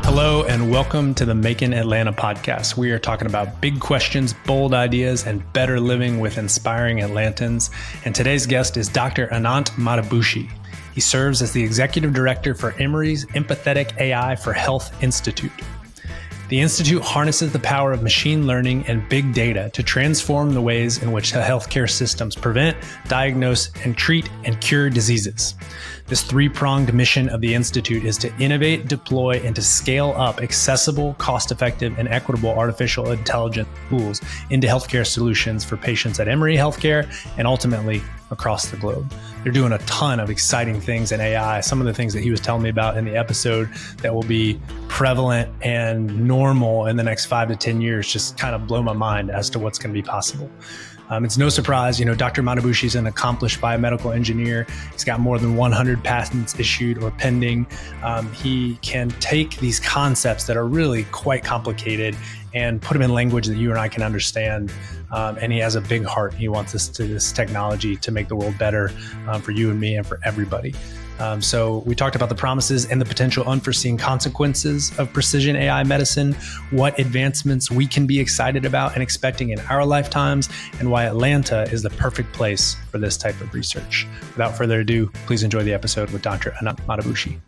Hello and welcome to the Macon Atlanta podcast. We are talking about big questions, bold ideas, and better living with inspiring Atlantans. And today's guest is Dr. Anant Madabhushi. He serves as the executive director for Emory's Empathetic AI for Health Institute. The Institute harnesses the power of machine learning and big data to transform the ways in which the healthcare systems prevent, diagnose, and treat and cure diseases. This three-pronged mission of the Institute is to innovate, deploy, and to scale up accessible, cost-effective, and equitable artificial intelligence tools into healthcare solutions for patients at Emory Healthcare and ultimately across the globe. They're doing a ton of exciting things in AI. Some of the things that he was telling me about in the episode that will be prevalent and normal in the next 5 to 10 years just kind of blow my mind as to what's going to be possible. It's no surprise, Dr. Madabhushi is an accomplished biomedical engineer. He's got more than 100 patents issued or pending. He can take these concepts that are really quite complicated and put them in language that you and I can understand. And he has a big heart. He wants this technology to make the world better for you and me and for everybody. So we talked about the promises and the potential unforeseen consequences of precision AI medicine, what advancements we can be excited about and expecting in our lifetimes, and why Atlanta is the perfect place for this type of research. Without further ado, please enjoy the episode with Dr. Anant Madabhushi.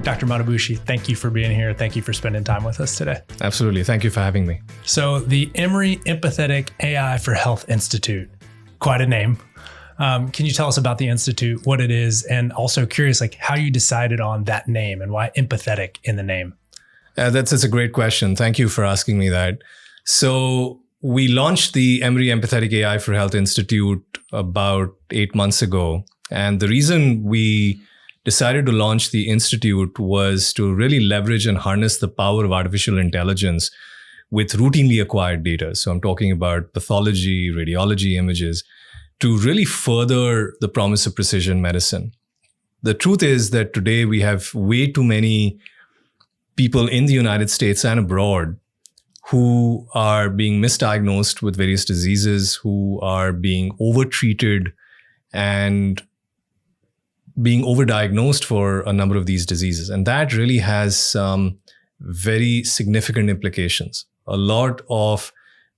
Dr. Madabhushi, thank you for being here. Thank you for spending time with us today. Absolutely. Thank you for having me. So the Emory Empathetic AI for Health Institute, quite a name. Can you tell us about the Institute, what it is, and also curious, how you decided on that name and why empathetic in the name? That's a great question. Thank you for asking me that. So we launched the Emory Empathetic AI for Health Institute about 8 months ago. And the reason we decided to launch the Institute was to really leverage and harness the power of artificial intelligence with routinely acquired data. So I'm talking about pathology, radiology images, to really further the promise of precision medicine. The truth is that today we have way too many people in the United States and abroad who are being misdiagnosed with various diseases, who are being overtreated and being overdiagnosed for a number of these diseases. And that really has some very significant implications. A lot of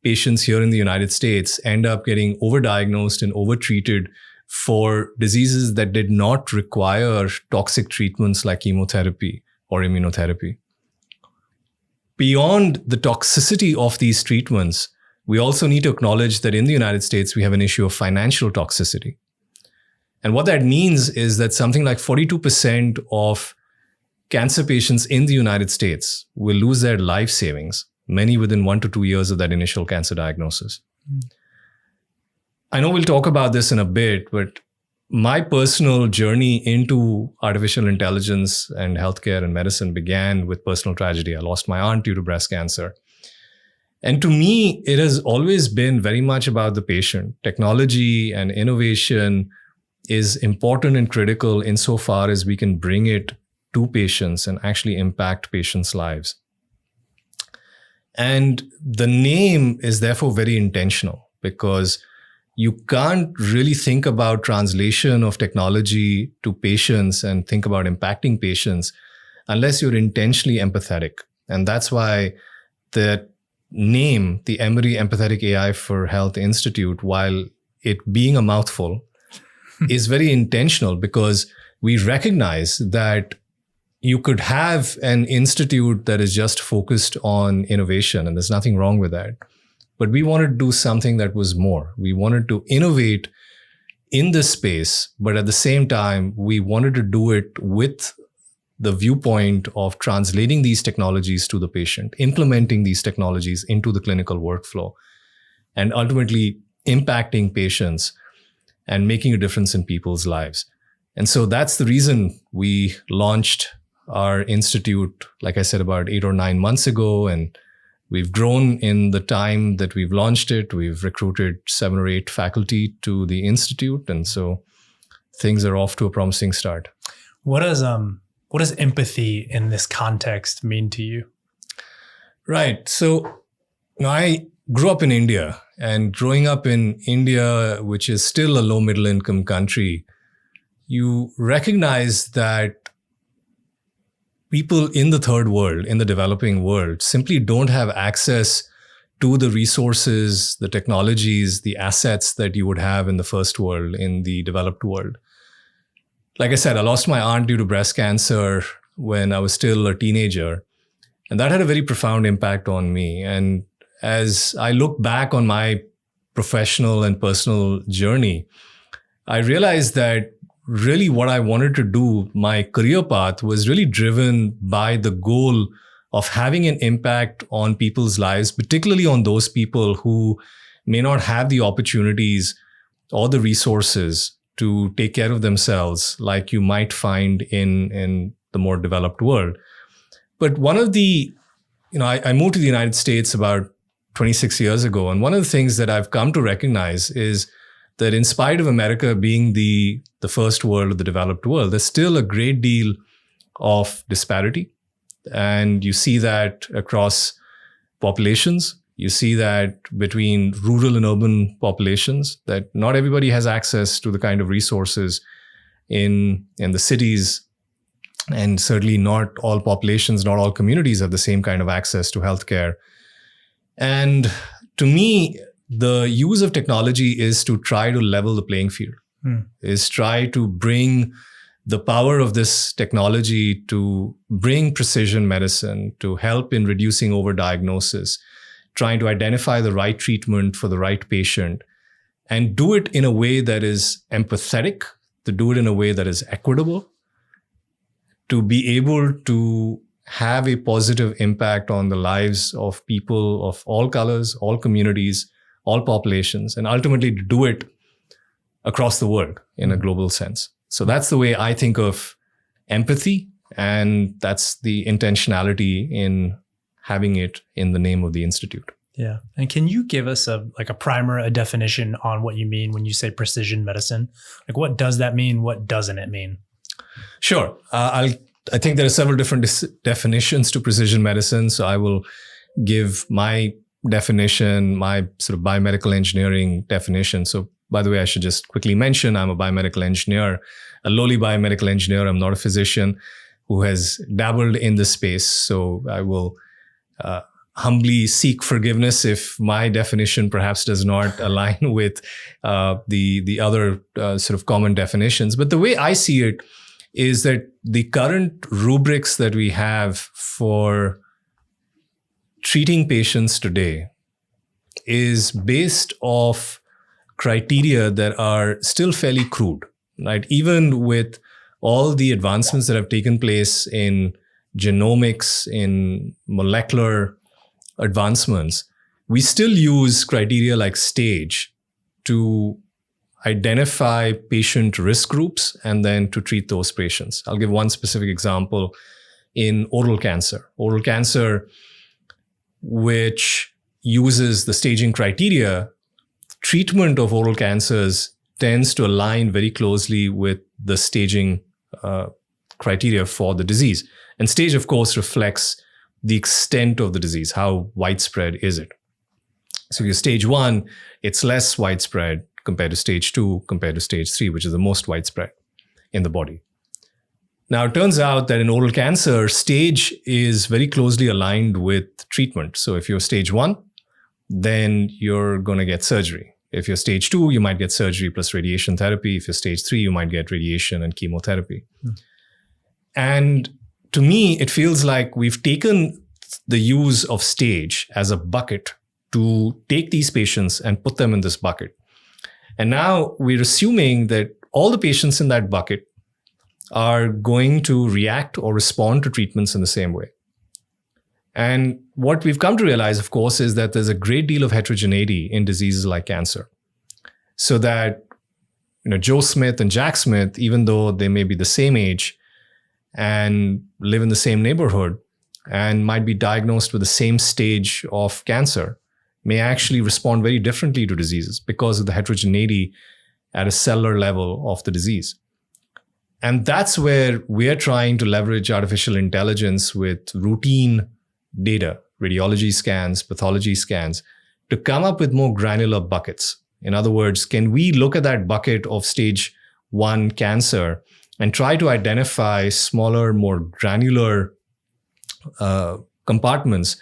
patients here in the United States end up getting overdiagnosed and overtreated for diseases that did not require toxic treatments like chemotherapy or immunotherapy. Beyond the toxicity of these treatments, we also need to acknowledge that in the United States, we have an issue of financial toxicity. And what that means is that something like 42% of cancer patients in the United States will lose their life savings, many within 1 to 2 years of that initial cancer diagnosis. I know we'll talk about this in a bit, but my personal journey into artificial intelligence and healthcare and medicine began with personal tragedy. I lost my aunt due to breast cancer. And to me, it has always been very much about the patient. Technology and innovation is important and critical insofar as we can bring it to patients and actually impact patients' lives. And the name is therefore very intentional because you can't really think about translation of technology to patients and think about impacting patients unless you're intentionally empathetic. And that's why the name, the Emory Empathetic AI for Health Institute, while it being a mouthful, is very intentional because we recognize that you could have an institute that is just focused on innovation, and there's nothing wrong with that. But we wanted to do something that was more. We wanted to innovate in this space, but at the same time, we wanted to do it with the viewpoint of translating these technologies to the patient, implementing these technologies into the clinical workflow, and ultimately impacting patients and making a difference in people's lives. And so that's the reason we launched our institute, like I said, about 8 or 9 months ago. And we've grown in the time that we've launched it. We've recruited 7 or 8 faculty to the institute. And so things are off to a promising start. What does empathy in this context mean to you? Right. So I grew up in India, and growing up in India, which is still a low middle income country, you recognize that people in the third world, in the developing world, simply don't have access to the resources, the technologies, the assets that you would have in the first world, in the developed world. Like I said, I lost my aunt due to breast cancer when I was still a teenager. And that had a very profound impact on me. And as I look back on my professional and personal journey, I realized that really what I wanted to do, my career path, was really driven by the goal of having an impact on people's lives, particularly on those people who may not have the opportunities or the resources to take care of themselves like you might find in the more developed world. But one of the, I moved to the United States about 26 years ago. And one of the things that I've come to recognize is that in spite of America being the first world or the developed world, there's still a great deal of disparity. And you see that across populations. You see that between rural and urban populations, that not everybody has access to the kind of resources in the cities. And certainly not all populations, not all communities have the same kind of access to healthcare. And to me, the use of technology is to try to level the playing field, is try to bring the power of this technology to bring precision medicine, to help in reducing overdiagnosis, trying to identify the right treatment for the right patient, and do it in a way that is empathetic, to do it in a way that is equitable, to be able to have a positive impact on the lives of people of all colors, all communities, all populations, and ultimately to do it across the world in a global sense. So that's the way I think of empathy, and that's the intentionality in having it in the name of the Institute. Yeah. And can you give us a primer, a definition on what you mean when you say precision medicine? Like, what does that mean? What doesn't it mean? Sure. I think there are several different definitions to precision medicine. So I will give my definition, my sort of biomedical engineering definition. So by the way, I should just quickly mention I'm a biomedical engineer, a lowly biomedical engineer. I'm not a physician who has dabbled in this space. So I will humbly seek forgiveness if my definition perhaps does not align with the other sort of common definitions. But the way I see it is that the current rubrics that we have for treating patients today is based off criteria that are still fairly crude, right? Even with all the advancements that have taken place in genomics, in molecular advancements, we still use criteria like stage to identify patient risk groups and then to treat those patients. I'll give one specific example in oral cancer. Oral cancer, which uses the staging criteria, treatment of oral cancers tends to align very closely with the staging criteria for the disease. And stage, of course, reflects the extent of the disease. How widespread is it? So if you're stage 1, it's less widespread compared to stage 2, compared to stage 3, which is the most widespread in the body. Now, it turns out that in oral cancer, stage is very closely aligned with treatment. So if you're stage 1, then you're going to get surgery. If you're stage 2, you might get surgery plus radiation therapy. If you're stage 3, you might get radiation and chemotherapy. And to me, it feels like we've taken the use of stage as a bucket to take these patients and put them in this bucket. And now we're assuming that all the patients in that bucket are going to react or respond to treatments in the same way. And what we've come to realize, of course, is that there's a great deal of heterogeneity in diseases like cancer. So that, Joe Smith and Jack Smith, even though they may be the same age and live in the same neighborhood and might be diagnosed with the same stage of cancer, may actually respond very differently to diseases because of the heterogeneity at a cellular level of the disease. And that's where we're trying to leverage artificial intelligence with routine data, radiology scans, pathology scans, to come up with more granular buckets. In other words, can we look at that bucket of stage 1 cancer and try to identify smaller, more granular compartments,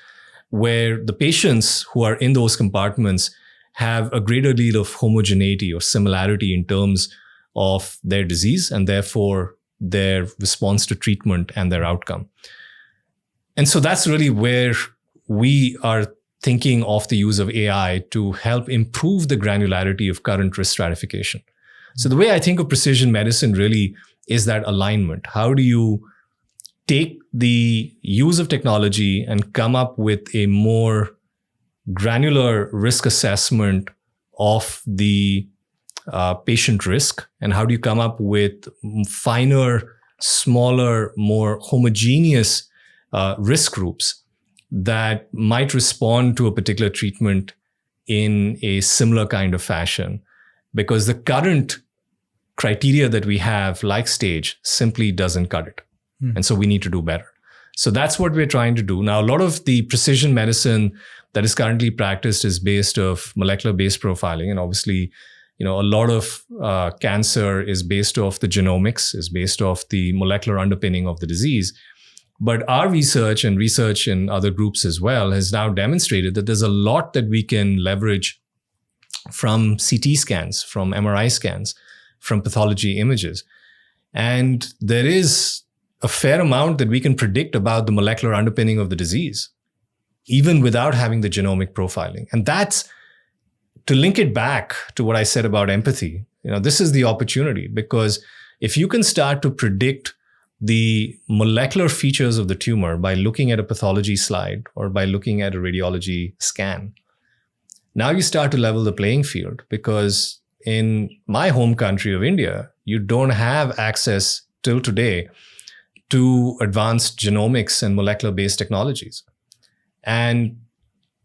where the patients who are in those compartments have a greater deal of homogeneity or similarity in terms of their disease and therefore their response to treatment and their outcome. And so that's really where we are thinking of the use of AI to help improve the granularity of current risk stratification. So the way I think of precision medicine really is that alignment. How do you take the use of technology and come up with a more granular risk assessment of the patient risk? And how do you come up with finer, smaller, more homogeneous risk groups that might respond to a particular treatment in a similar kind of fashion? Because the current criteria that we have, like stage, simply doesn't cut it. And so we need to do better. So that's what we're trying to do. Now, a lot of the precision medicine that is currently practiced is based off molecular-based profiling. And obviously, a lot of cancer is based off the genomics, is based off the molecular underpinning of the disease. But our research and research in other groups as well has now demonstrated that there's a lot that we can leverage from CT scans, from MRI scans, from pathology images. And there is a fair amount that we can predict about the molecular underpinning of the disease, even without having the genomic profiling. And that's, to link it back to what I said about empathy, this is the opportunity, because if you can start to predict the molecular features of the tumor by looking at a pathology slide or by looking at a radiology scan, now you start to level the playing field, because in my home country of India, you don't have access till today to advanced genomics and molecular-based technologies. And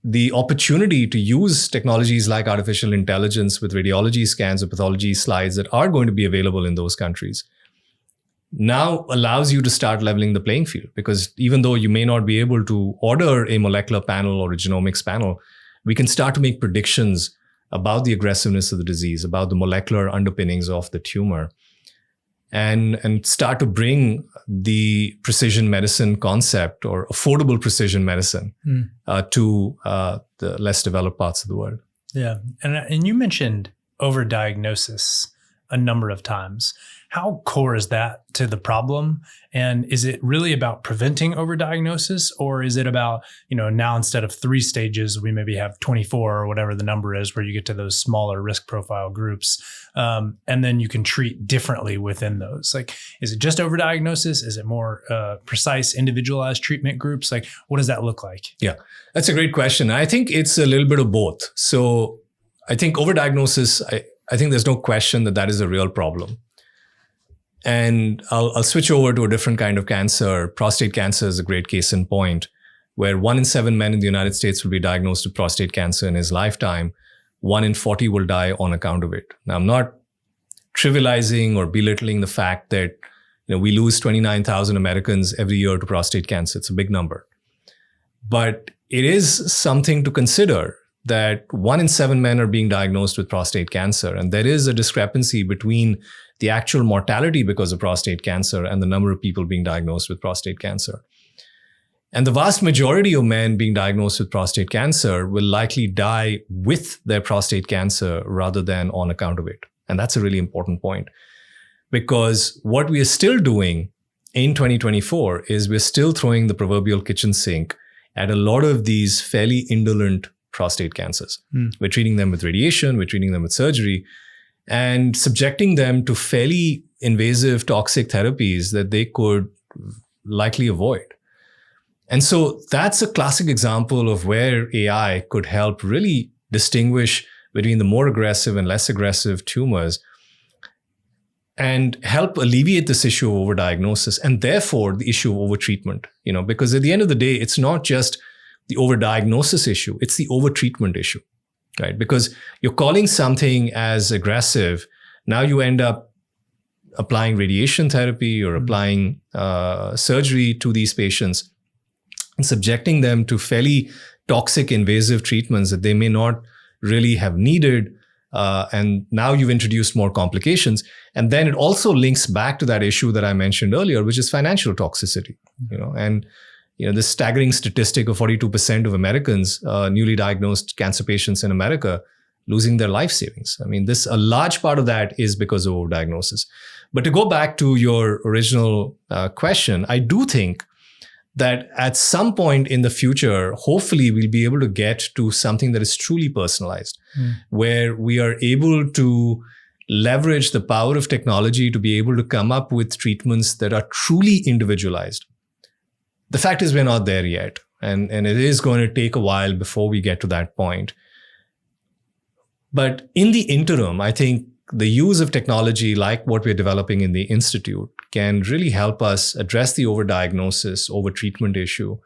the opportunity to use technologies like artificial intelligence with radiology scans or pathology slides that are going to be available in those countries now allows you to start leveling the playing field. Because even though you may not be able to order a molecular panel or a genomics panel, we can start to make predictions about the aggressiveness of the disease, about the molecular underpinnings of the tumor, and start to bring the precision medicine concept or affordable precision medicine to the less developed parts of the world. Yeah. And you mentioned overdiagnosis a number of times. How core is that to the problem? And is it really about preventing overdiagnosis, or is it about, now instead of 3 stages, we maybe have 24 or whatever the number is, where you get to those smaller risk profile groups, and then you can treat differently within those? Like, is it just overdiagnosis? Is it more precise, individualized treatment groups? Like, what does that look like? Yeah, that's a great question. I think it's a little bit of both. So I think overdiagnosis, I think there's no question that is a real problem. And I'll switch over to a different kind of cancer. Prostate cancer is a great case in point, where 1 in 7 men in the United States will be diagnosed with prostate cancer in his lifetime. 1 in 40 will die on account of it. Now, I'm not trivializing or belittling the fact that we lose 29,000 Americans every year to prostate cancer. It's a big number. But it is something to consider that 1 in 7 men are being diagnosed with prostate cancer. And there is a discrepancy between the actual mortality because of prostate cancer and the number of people being diagnosed with prostate cancer. And the vast majority of men being diagnosed with prostate cancer will likely die with their prostate cancer rather than on account of it. And that's a really important point, because what we are still doing in 2024 is we're still throwing the proverbial kitchen sink at a lot of these fairly indolent prostate cancers. We're treating them with radiation, we're treating them with surgery, and subjecting them to fairly invasive toxic therapies that they could likely avoid. And so that's a classic example of where AI could help really distinguish between the more aggressive and less aggressive tumors and help alleviate this issue of overdiagnosis and therefore the issue of overtreatment. Because at the end of the day, it's not just the overdiagnosis issue, it's the overtreatment issue, right? Because you're calling something as aggressive, now you end up applying radiation therapy or applying surgery to these patients and subjecting them to fairly toxic, invasive treatments that they may not really have needed. And now you've introduced more complications. And then it also links back to that issue that I mentioned earlier, which is financial toxicity, and this staggering statistic of 42% of Americans, newly diagnosed cancer patients in America, losing their life savings. I mean, a large part of that is because of overdiagnosis. But to go back to your original question, I do think that at some point in the future, hopefully we'll be able to get to something that is truly personalized, where we are able to leverage the power of technology to be able to come up with treatments that are truly individualized. The fact is we're not there yet, and it is going to take a while before we get to that point. But in the interim, I think the use of technology like what we're developing in the Institute can really help us address the overdiagnosis, overtreatment issue,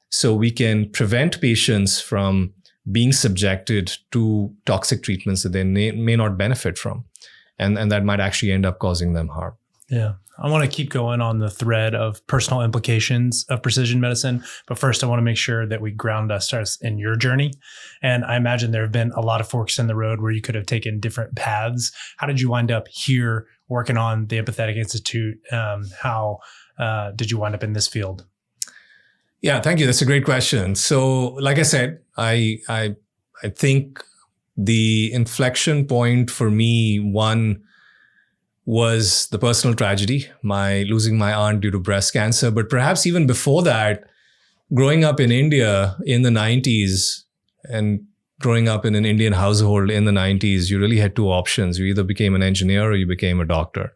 so we can prevent patients from being subjected to toxic treatments that they may not benefit from, and that might actually end up causing them harm. Yeah. I want to keep going on the thread of personal implications of precision medicine. But first, I want to make sure that we ground ourselves in your journey. And I imagine there have been a lot of forks in the road where you could have taken different paths. How did you wind up here working on the Empathetic Institute? How did you wind up in this field? Yeah, thank you. That's a great question. So like I said, I think the inflection point for me, one, was the personal tragedy, losing my aunt due to breast cancer. But perhaps even before that, growing up in India in the 90s and growing up in an Indian household in the 90s, you really had two options. You either became an engineer or you became a doctor.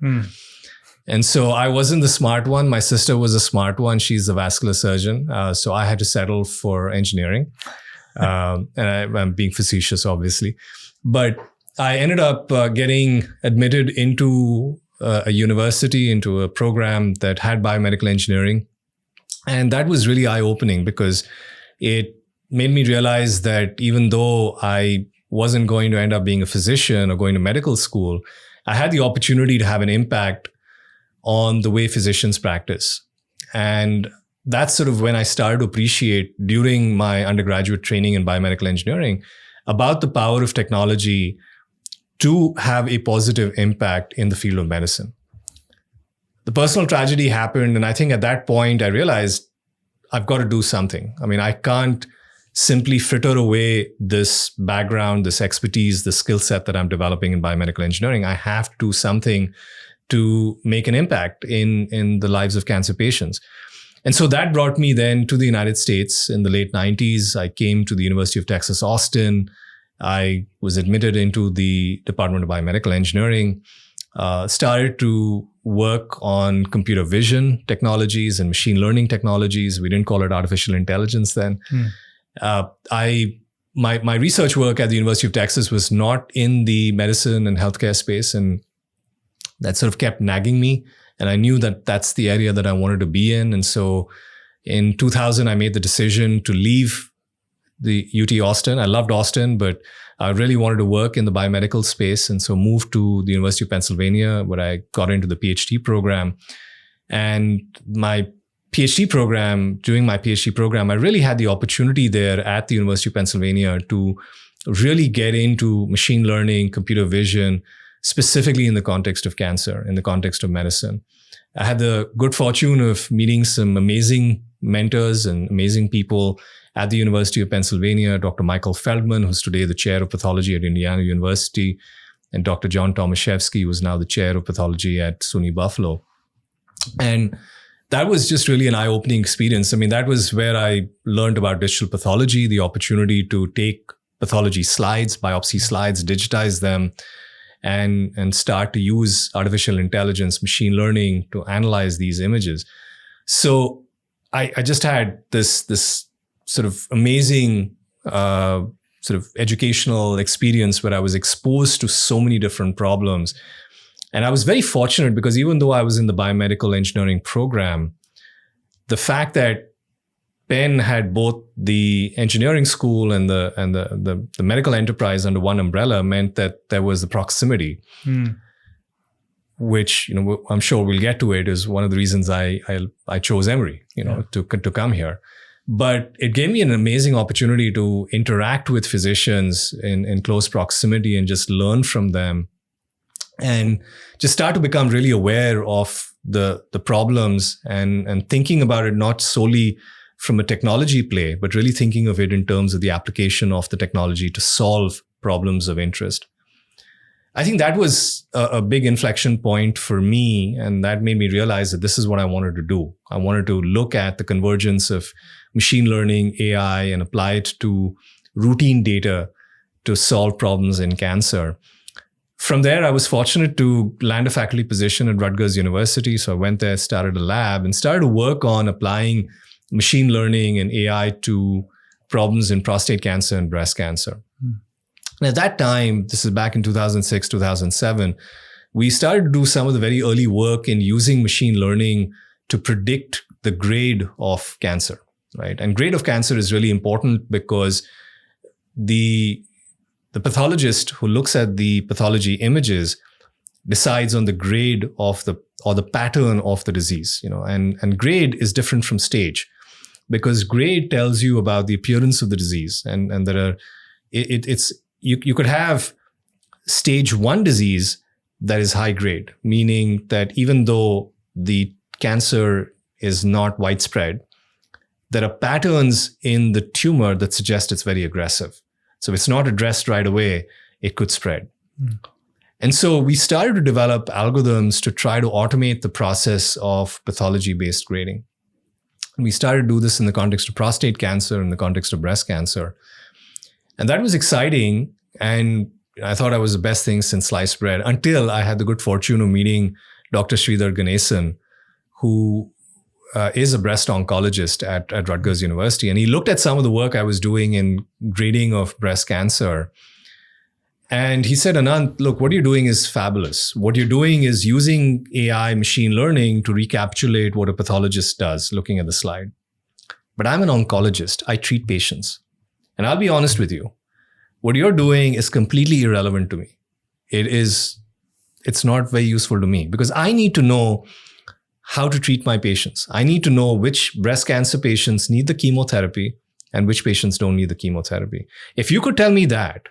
And so I wasn't the smart one. My sister was a smart one. She's a vascular surgeon. So I had to settle for engineering. And I'm being facetious, obviously. But I ended up getting admitted into a university, into a program that had biomedical engineering. And that was really eye-opening because it made me realize that even though I wasn't going to end up being a physician or going to medical school, I had the opportunity to have an impact on the way physicians practice. And that's sort of when I started to appreciate, during my undergraduate training in biomedical engineering, about the power of technology to have a positive impact in the field of medicine. The personal tragedy happened, and I think at that point I realized I've got to do something. I mean, I can't simply fritter away this background, this expertise, the skill set that I'm developing in biomedical engineering. I have to do something to make an impact in the lives of cancer patients. And so that brought me then to the United States in the late 90s. I came to the University of Texas, Austin. I was admitted into the Department of Biomedical Engineering, started to work on computer vision technologies and machine learning technologies. We didn't call it artificial intelligence then. My research work at the University of Texas was not in the medicine and healthcare space, and that sort of kept nagging me. And I knew that that's the area that I wanted to be in. And so in 2000, I made the decision to leave the UT Austin. I loved Austin, but I really wanted to work in the biomedical space. And so moved to the University of Pennsylvania, where I got into the PhD program. And during my PhD program, I really had the opportunity there at the University of Pennsylvania to really get into machine learning, computer vision, specifically in the context of cancer, in the context of medicine. I had the good fortune of meeting some amazing mentors and amazing people at the University of Pennsylvania, Dr. Michael Feldman, who's today the chair of pathology at Indiana University, and Dr. John Tomaszewski, who's now the chair of pathology at SUNY Buffalo. And that was just really an eye-opening experience. I mean, that was where I learned about digital pathology, the opportunity to take pathology slides, biopsy slides, digitize them, and start to use artificial intelligence, machine learning to analyze these images. So I just had this sort of amazing sort of educational experience where I was exposed to so many different problems. And I was very fortunate because even though I was in the biomedical engineering program, the fact that Penn had both the engineering school and the medical enterprise under one umbrella meant that there was the proximity, which, I'm sure we'll get to it, is one of the reasons I chose Emory, to come here. But it gave me an amazing opportunity to interact with physicians in close proximity and just learn from them and just start to become really aware of the problems and thinking about it not solely from a technology play, but really thinking of it in terms of the application of the technology to solve problems of interest. I think that was a big inflection point for me, and that made me realize that this is what I wanted to do. I wanted to look at the convergence of machine learning, AI, and apply it to routine data to solve problems in cancer. From there, I was fortunate to land a faculty position at Rutgers University. So I went there, started a lab, and started to work on applying machine learning and AI to problems in prostate cancer and breast cancer. And at that time, this is back in 2006, 2007, we started to do some of the very early work in using machine learning to predict the grade of cancer, right? And grade of cancer is really important because the pathologist who looks at the pathology images decides on the grade of the pattern of the disease, and grade is different from stage, because grade tells you about the appearance of the disease. And there are, you could have stage 1 disease that is high grade, meaning that even though the cancer is not widespread, there are patterns in the tumor that suggest it's very aggressive. So if it's not addressed right away, it could spread. And so we started to develop algorithms to try to automate the process of pathology-based grading. We started to do this in the context of prostate cancer, in the context of breast cancer. And that was exciting. And I thought I was the best thing since sliced bread, until I had the good fortune of meeting Dr. Sridhar Ganesan, who is a breast oncologist at Rutgers University. And he looked at some of the work I was doing in grading of breast cancer. And he said, Anant, look, what you're doing is fabulous. What you're doing is using AI machine learning to recapitulate what a pathologist does, looking at the slide. But I'm an oncologist. I treat patients. And I'll be honest with you. What you're doing is completely irrelevant to me. It's not very useful to me, because I need to know how to treat my patients. I need to know which breast cancer patients need the chemotherapy and which patients don't need the chemotherapy. If you could tell me that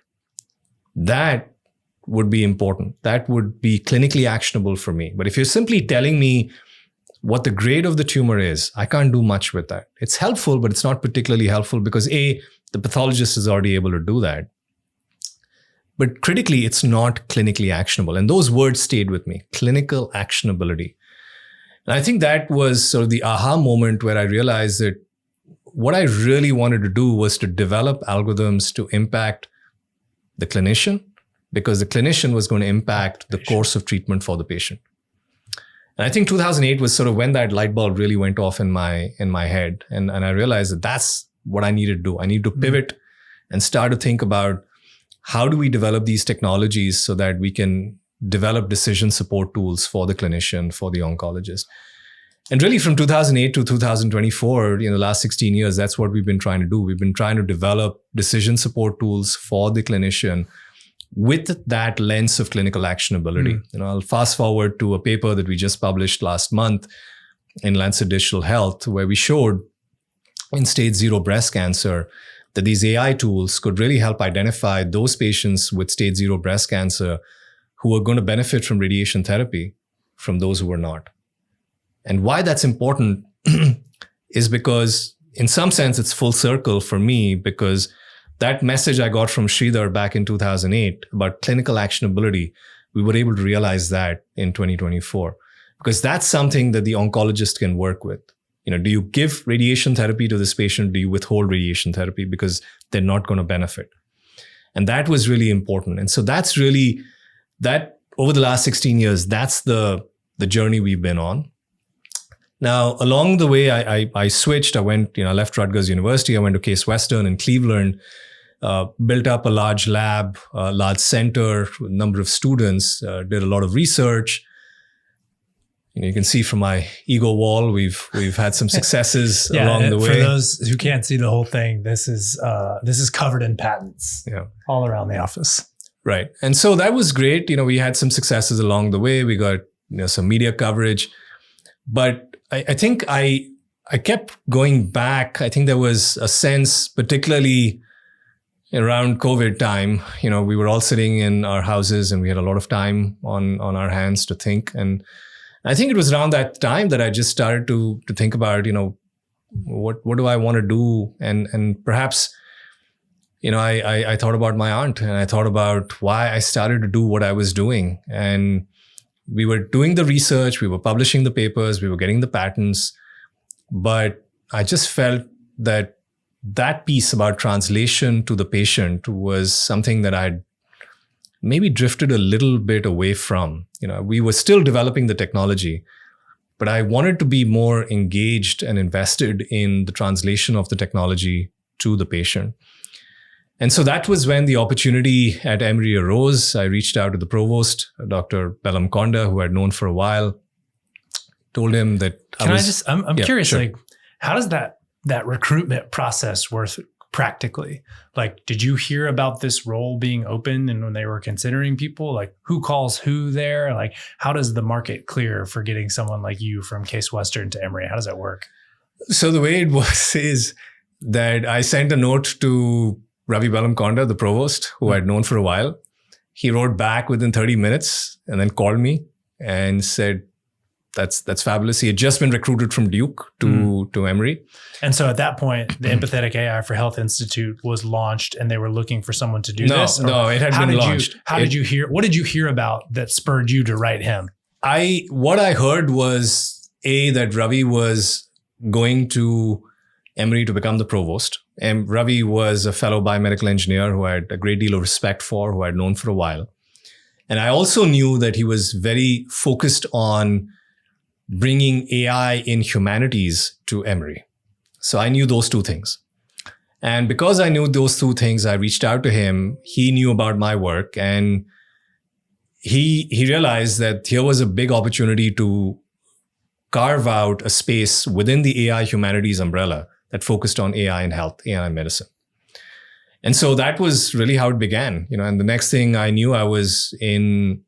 would be important. That would be clinically actionable for me. But if you're simply telling me what the grade of the tumor is, I can't do much with that. It's helpful, but it's not particularly helpful because the pathologist is already able to do that. But critically, it's not clinically actionable. And those words stayed with me, clinical actionability. And I think that was sort of the aha moment where I realized that what I really wanted to do was to develop algorithms to impact the clinician, because the clinician was going to impact the course of treatment for the patient. And I think 2008 was sort of when that light bulb really went off in my head. And I realized that that's what I needed to do. I need to pivot and start to think about how do we develop these technologies so that we can develop decision support tools for the clinician, for the oncologist. And really from 2008 to 2024, the last 16 years, that's what we've been trying to do. We've been trying to develop decision support tools for the clinician with that lens of clinical actionability. I'll fast forward to a paper that we just published last month in Lancet Digital Health, where we showed in stage 0 breast cancer that these AI tools could really help identify those patients with stage 0 breast cancer who are going to benefit from radiation therapy from those who are not. And why that's important is because in some sense, it's full circle for me, because that message I got from Sridhar back in 2008 about clinical actionability, we were able to realize that in 2024, because that's something that the oncologist can work with. Do you give radiation therapy to this patient? Do you withhold radiation therapy because they're not going to benefit? And that was really important. And so that's really that over the last 16 years, that's the journey we've been on. Now, along the way, I switched. I left Rutgers University. I went to Case Western in Cleveland, built up a large lab, a large center, a number of students, did a lot of research. You can see from my ego wall, we've had some successes along the way. For those who can't see the whole thing, this is covered in patents all around the office. Right. And so that was great. We had some successes along the way. We got some media coverage. But I think I kept going back. I think there was a sense, particularly around COVID time, we were all sitting in our houses and we had a lot of time on our hands to think. And I think it was around that time that I just started to think about, what do I want to do? And perhaps, I thought about my aunt, and I thought about why I started to do what I was doing. And we were doing the research, we were publishing the papers, we were getting the patents, but I just felt that piece about translation to the patient was something that I'd maybe drifted a little bit away from. We were still developing the technology, but I wanted to be more engaged and invested in the translation of the technology to the patient. And so that was when the opportunity at Emory arose. I reached out to the provost, Dr. Bellam Konda, who I'd known for a while, told him that I'm curious, sure. How does that recruitment process work practically? Did you hear about this role being open, and when they were considering people, who calls who there? How does the market clear for getting someone like you from Case Western to Emory? How does that work? So the way it was is that I sent a note to Ravi Bellam Konda, the provost, who I'd known for a while. He wrote back within 30 minutes and then called me and said, that's fabulous. He had just been recruited from Duke to Emory. And so at that point, the Empathetic AI for Health Institute was launched, and they were looking for someone to do this? No, it had been launched. What did you hear about that spurred you to write him? What I heard was, that Ravi was going to Emory to become the provost. And Ravi was a fellow biomedical engineer who I had a great deal of respect for, who I'd known for a while. And I also knew that he was very focused on bringing AI in humanities to Emory. So I knew those two things. And because I knew those two things, I reached out to him. He knew about my work, and he realized that here was a big opportunity to carve out a space within the AI humanities umbrella that focused on AI in health, AI in medicine. And so that was really how it began. And the next thing I knew, I was in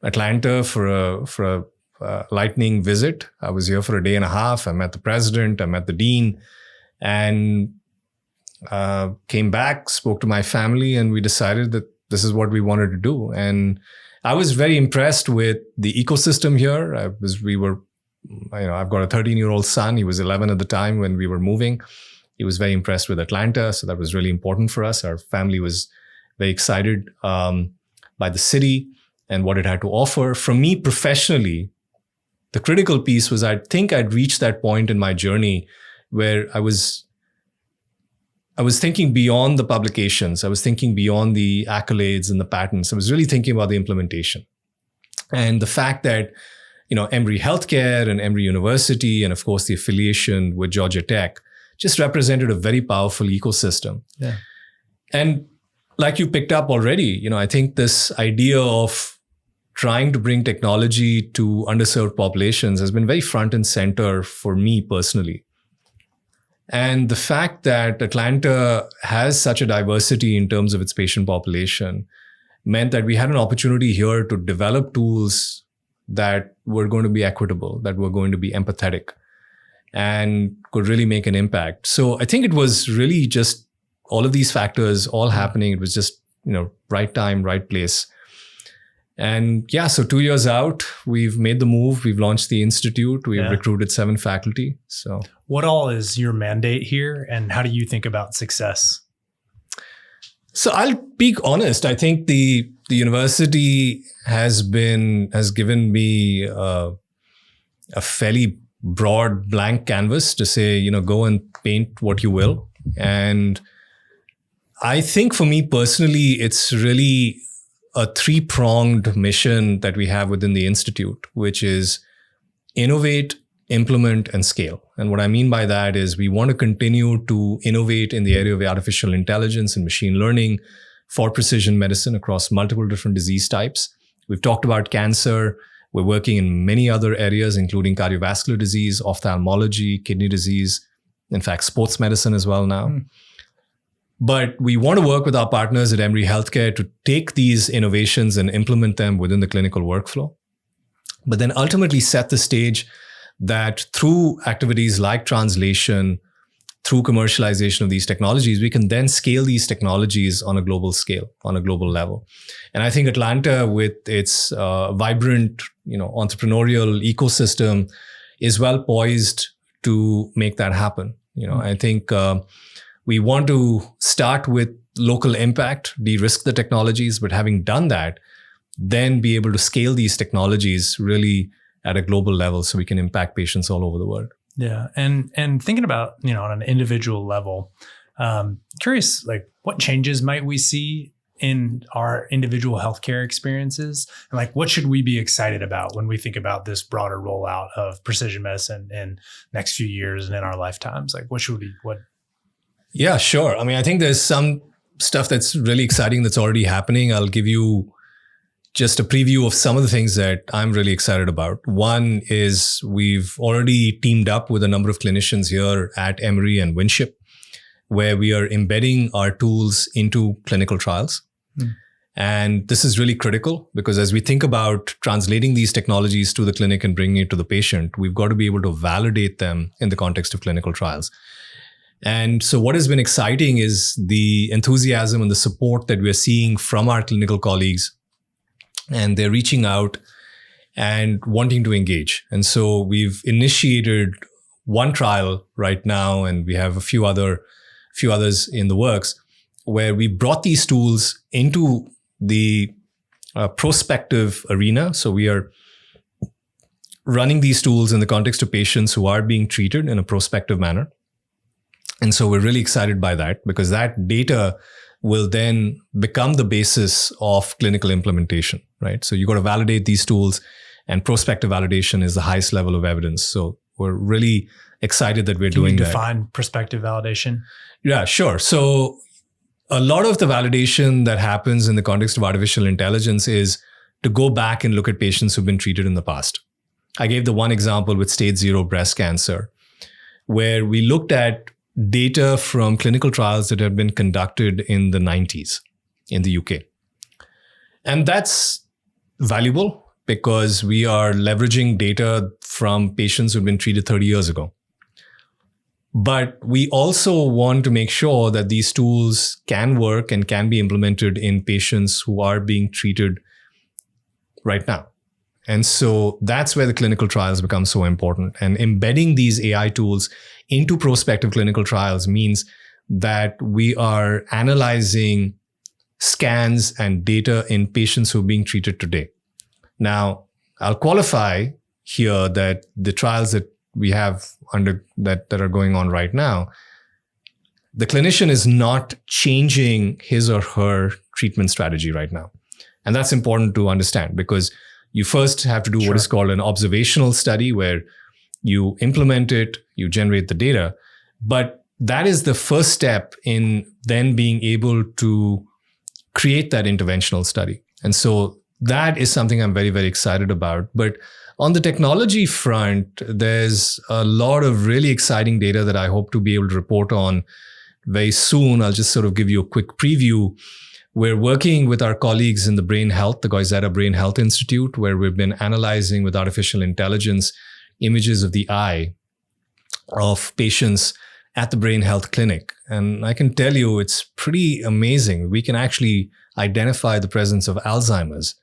Atlanta for a lightning visit. I was here for a day and a half. I met the president, I met the dean, and came back, spoke to my family, and we decided that this is what we wanted to do. And I was very impressed with the ecosystem here. I've got a 13-year-old son. He was 11 at the time when we were moving. He was very impressed with Atlanta. So that was really important for us. Our family was very excited by the city and what it had to offer. For me professionally, the critical piece was I think I'd reached that point in my journey where I was thinking beyond the publications. I was thinking beyond the accolades and the patents. I was really thinking about the implementation. And the fact that Emory Healthcare and Emory University, and of course the affiliation with Georgia Tech, just represented a very powerful ecosystem. Yeah. And like you picked up already, I think this idea of trying to bring technology to underserved populations has been very front and center for me personally. And the fact that Atlanta has such a diversity in terms of its patient population meant that we had an opportunity here to develop tools that were going to be equitable, that were going to be empathetic, and could really make an impact. So I think it was really just all of these factors all happening. It was just, right time, right place. And so 2 years out, we've made the move. We've launched the institute. We've recruited 7 faculty. So what all is your mandate here, and how do you think about success? So I'll be honest. I think the university has given me a fairly broad blank canvas to say, go and paint what you will. And I think for me personally, it's really a 3-pronged mission that we have within the institute, which is innovate, implement, and scale. And what I mean by that is we want to continue to innovate in the area of artificial intelligence and machine learning for precision medicine across multiple different disease types. We've talked about cancer. We're working in many other areas, including cardiovascular disease, ophthalmology, kidney disease, in fact, sports medicine as well now. But we want to work with our partners at Emory Healthcare to take these innovations and implement them within the clinical workflow. But then ultimately set the stage that through activities like translation, through commercialization of these technologies, we can then scale these technologies on a global scale, on a global level. And I think Atlanta, with its vibrant, entrepreneurial ecosystem, is well poised to make that happen. I think we want to start with local impact, de-risk the technologies, but having done that, then be able to scale these technologies really at a global level so we can impact patients all over the world. Yeah. And thinking about, on an individual level, curious, like what changes might we see in our individual healthcare experiences? And like, what should we be excited about when we think about this broader rollout of precision medicine in next few years and in our lifetimes? Like, what? Yeah, sure. I mean, I think there's some stuff that's really exciting that's already happening. I'll give you just a preview of some of the things that I'm really excited about. One is we've already teamed up with a number of clinicians here at Emory and Winship, where we are embedding our tools into clinical trials. And this is really critical because as we think about translating these technologies to the clinic and bringing it to the patient, we've got to be able to validate them in the context of clinical trials. And so what has been exciting is the enthusiasm and the support that we're seeing from our clinical colleagues. And they're reaching out and wanting to engage. And so we've initiated one trial right now, and we have a few others in the works, where we brought these tools into the prospective arena. So we are running these tools in the context of patients who are being treated in a prospective manner. And so we're really excited by that because that data will then become the basis of clinical implementation, right? So you got to validate these tools, and prospective validation is the highest level of evidence. So we're really excited that we're doing that. Can you define prospective validation? Yeah, sure. So a lot of the validation that happens in the context of artificial intelligence is to go back and look at patients who've been treated in the past. I gave the one example with stage 0 breast cancer, where we looked at data from clinical trials that had been conducted in the 90s in the UK. And that's valuable because we are leveraging data from patients who've been treated 30 years ago. But we also want to make sure that these tools can work and can be implemented in patients who are being treated right now. And so that's where the clinical trials become so important. And embedding these AI tools into prospective clinical trials means that we are analyzing scans and data in patients who are being treated today. Now, I'll qualify here that the trials that we have that are going on right now, the clinician is not changing his or her treatment strategy right now. And that's important to understand because you first have to do what is called an observational study where you implement it, you generate the data. But that is the first step in then being able to create that interventional study. And so that is something I'm very, very excited about. But on the technology front, there's a lot of really exciting data that I hope to be able to report on very soon. I'll just sort of give you a quick preview. We're working with our colleagues in the Brain Health, the Goizeta Brain Health Institute, where we've been analyzing with artificial intelligence images of the eye of patients at the Brain Health Clinic. And I can tell you it's pretty amazing. We can actually identify the presence of Alzheimer's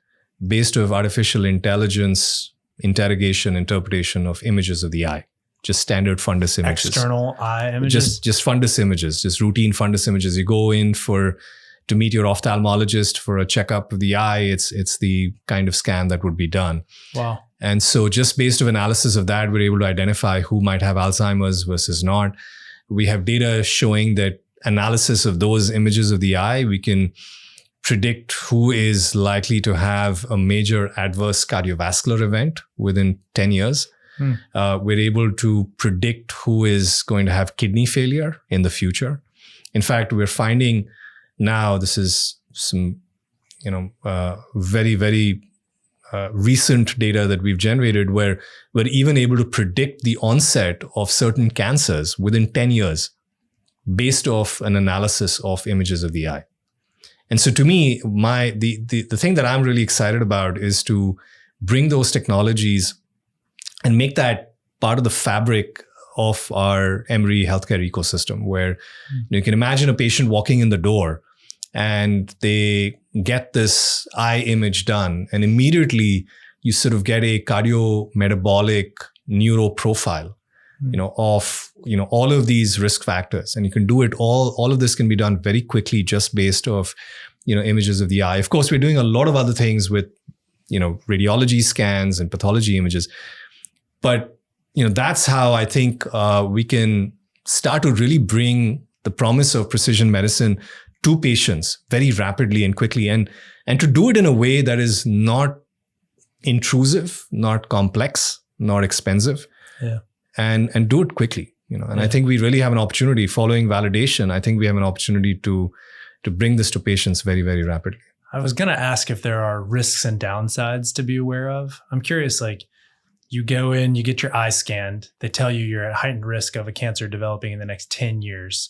based on artificial intelligence interpretation of images of the eye. Just standard fundus images. External eye images? Just fundus images, just routine fundus images. You go in to meet your ophthalmologist for a checkup of the eye. It's the kind of scan that would be done. Wow. And so just based on analysis of that, we're able to identify who might have Alzheimer's versus not. We have data showing that analysis of those images of the eye, we can predict who is likely to have a major adverse cardiovascular event within 10 years. We're able to predict who is going to have kidney failure in the future. In fact, we're finding now, this is some, very, very recent data that we've generated where we're even able to predict the onset of certain cancers within 10 years based off an analysis of images of the eye. And so to me, the thing that I'm really excited about is to bring those technologies and make that part of the fabric of our Emory healthcare ecosystem, where you can imagine a patient walking in the door and they get this eye image done, and immediately you sort of get a cardiometabolic neuro profile of all of these risk factors, and you can do it all of this can be done very quickly just based off images of the eye. Of course, we're doing a lot of other things with radiology scans and pathology images, but that's how I think we can start to really bring the promise of precision medicine to patients very rapidly and quickly, and to do it in a way that is not intrusive, not complex, not expensive, and do it quickly. I think we really have an opportunity following validation. I think we have an opportunity to bring this to patients very, very rapidly. I was going to ask if there are risks and downsides to be aware of. I'm curious, like you go in, you get your eye scanned, they tell you you're at heightened risk of a cancer developing in the next 10 years.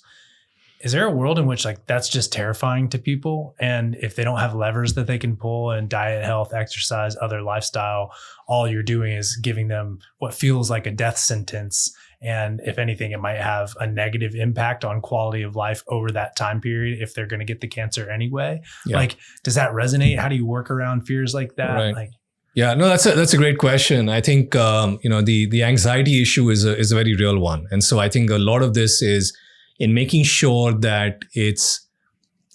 Is there a world in which like that's just terrifying to people? And if they don't have levers that they can pull and diet, health, exercise, other lifestyle, all you're doing is giving them what feels like a death sentence. And if anything, it might have a negative impact on quality of life over that time period if they're going to get the cancer anyway. Yeah. Like, does that resonate? How do you work around fears like that? Right. Like, yeah, no, that's a great question. I think the anxiety issue is a very real one, and so I think a lot of this is in making sure that it's,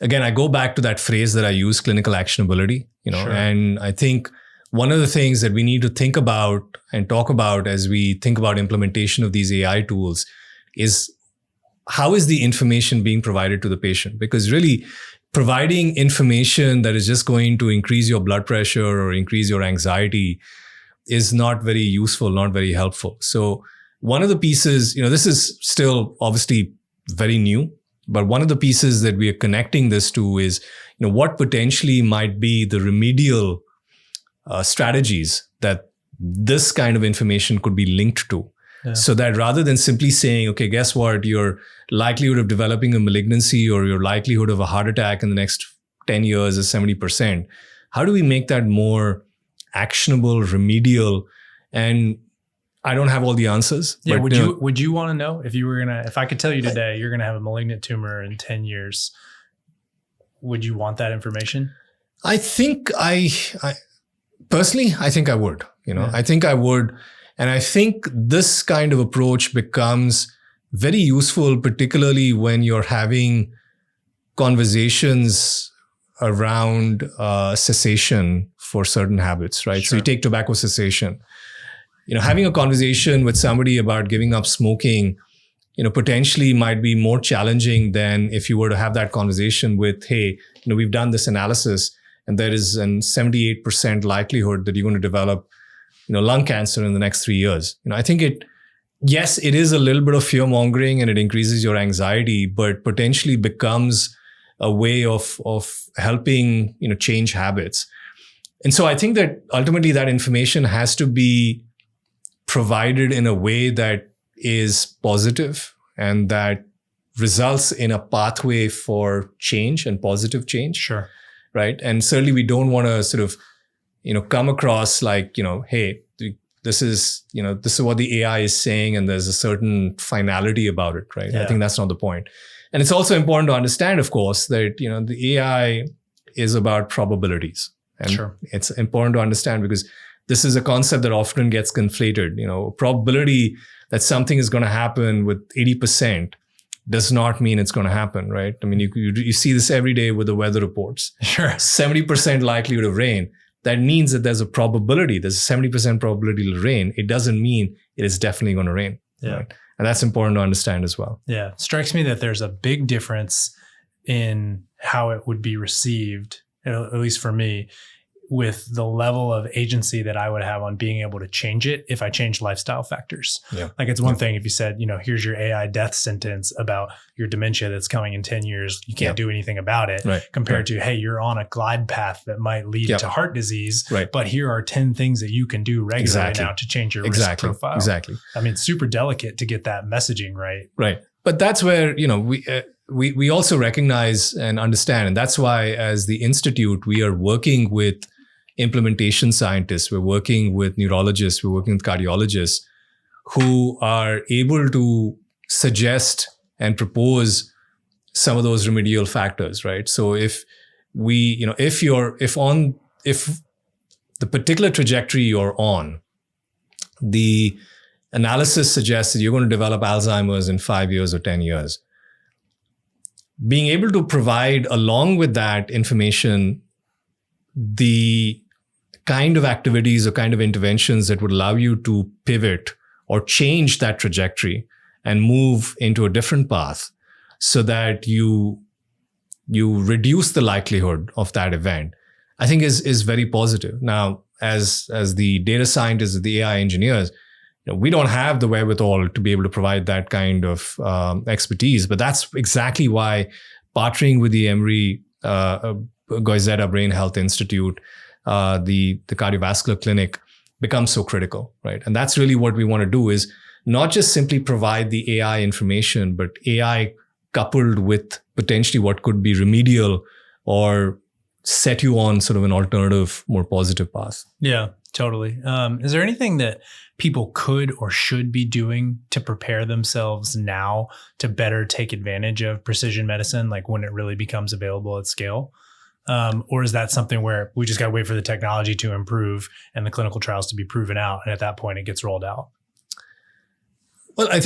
again, I go back to that phrase that I use, clinical actionability. Sure. And I think one of the things that we need to think about and talk about as we think about implementation of these AI tools is how is the information being provided to the patient? Because really, providing information that is just going to increase your blood pressure or increase your anxiety is not very useful, not very helpful. So one of the pieces, this is still obviously very new, but one of the pieces that we are connecting this to is, what potentially might be the remedial strategies that this kind of information could be linked to. Yeah. So that rather than simply saying, okay, guess what, your likelihood of developing a malignancy or your likelihood of a heart attack in the next 10 years is 70%. How do we make that more actionable, remedial? And I don't have all the answers. Yeah. But, would you want to know if I could tell you today, you're going to have a malignant tumor in 10 years, would you want that information? I think I personally, I think I would, I think I would. And I think this kind of approach becomes very useful, particularly when you're having conversations around cessation for certain habits, right? Sure. So you take tobacco cessation. Having a conversation with somebody about giving up smoking, potentially might be more challenging than if you were to have that conversation with, hey, we've done this analysis and there is a 78% likelihood that you're going to develop, lung cancer in the next 3 years. I think it is a little bit of fear mongering and it increases your anxiety, but potentially becomes a way of helping, change habits. And so I think that ultimately that information has to be provided in a way that is positive and that results in a pathway for change and positive change. Sure. Right. And certainly we don't want to sort of, come across like, hey, this is what the AI is saying and there's a certain finality about it. Right. Yeah. I think that's not the point. And it's also important to understand, of course, that, the AI is about probabilities. And sure. It's important to understand because this is a concept that often gets conflated. Probability that something is going to happen with 80% does not mean it's going to happen, right? I mean, you see this every day with the weather reports. Sure. 70% likelihood of rain. That means that there's a probability. There's a 70% probability it'll rain. It doesn't mean it is definitely going to rain. Yeah. Right? And that's important to understand as well. Yeah. It strikes me that there's a big difference in how it would be received, at least for me, with the level of agency that I would have on being able to change it if I change lifestyle factors. Yeah. Like it's one thing if you said, here's your AI death sentence about your dementia that's coming in 10 years, you can't do anything about it, right. Compared to, hey, you're on a glide path that might lead to heart disease, right. But here are 10 things that you can do regularly now to change your risk profile. Exactly. I mean, it's super delicate to get that messaging right. Right. But that's where, we also recognize and understand, and that's why as the Institute, we are working with implementation scientists, we're working with neurologists, we're working with cardiologists who are able to suggest and propose some of those remedial factors, right? So if the particular trajectory you're on, the analysis suggests that you're going to develop Alzheimer's in 5 years or 10 years. Being able to provide, along with that information, the kind of activities or kind of interventions that would allow you to pivot or change that trajectory and move into a different path so that you reduce the likelihood of that event, I think is very positive. Now, as the data scientists, the AI engineers, we don't have the wherewithal to be able to provide that kind of expertise, but that's exactly why partnering with the Emory Goizeta Brain Health Institute, the cardiovascular clinic, becomes so critical, right? And that's really what we want to do, is not just simply provide the AI information, but AI coupled with potentially what could be remedial or set you on sort of an alternative, more positive path. Yeah, totally. Is there anything that people could or should be doing to prepare themselves now to better take advantage of precision medicine, like when it really becomes available at scale? Or is that something where we just got to wait for the technology to improve and the clinical trials to be proven out, and at that point it gets rolled out? Well, I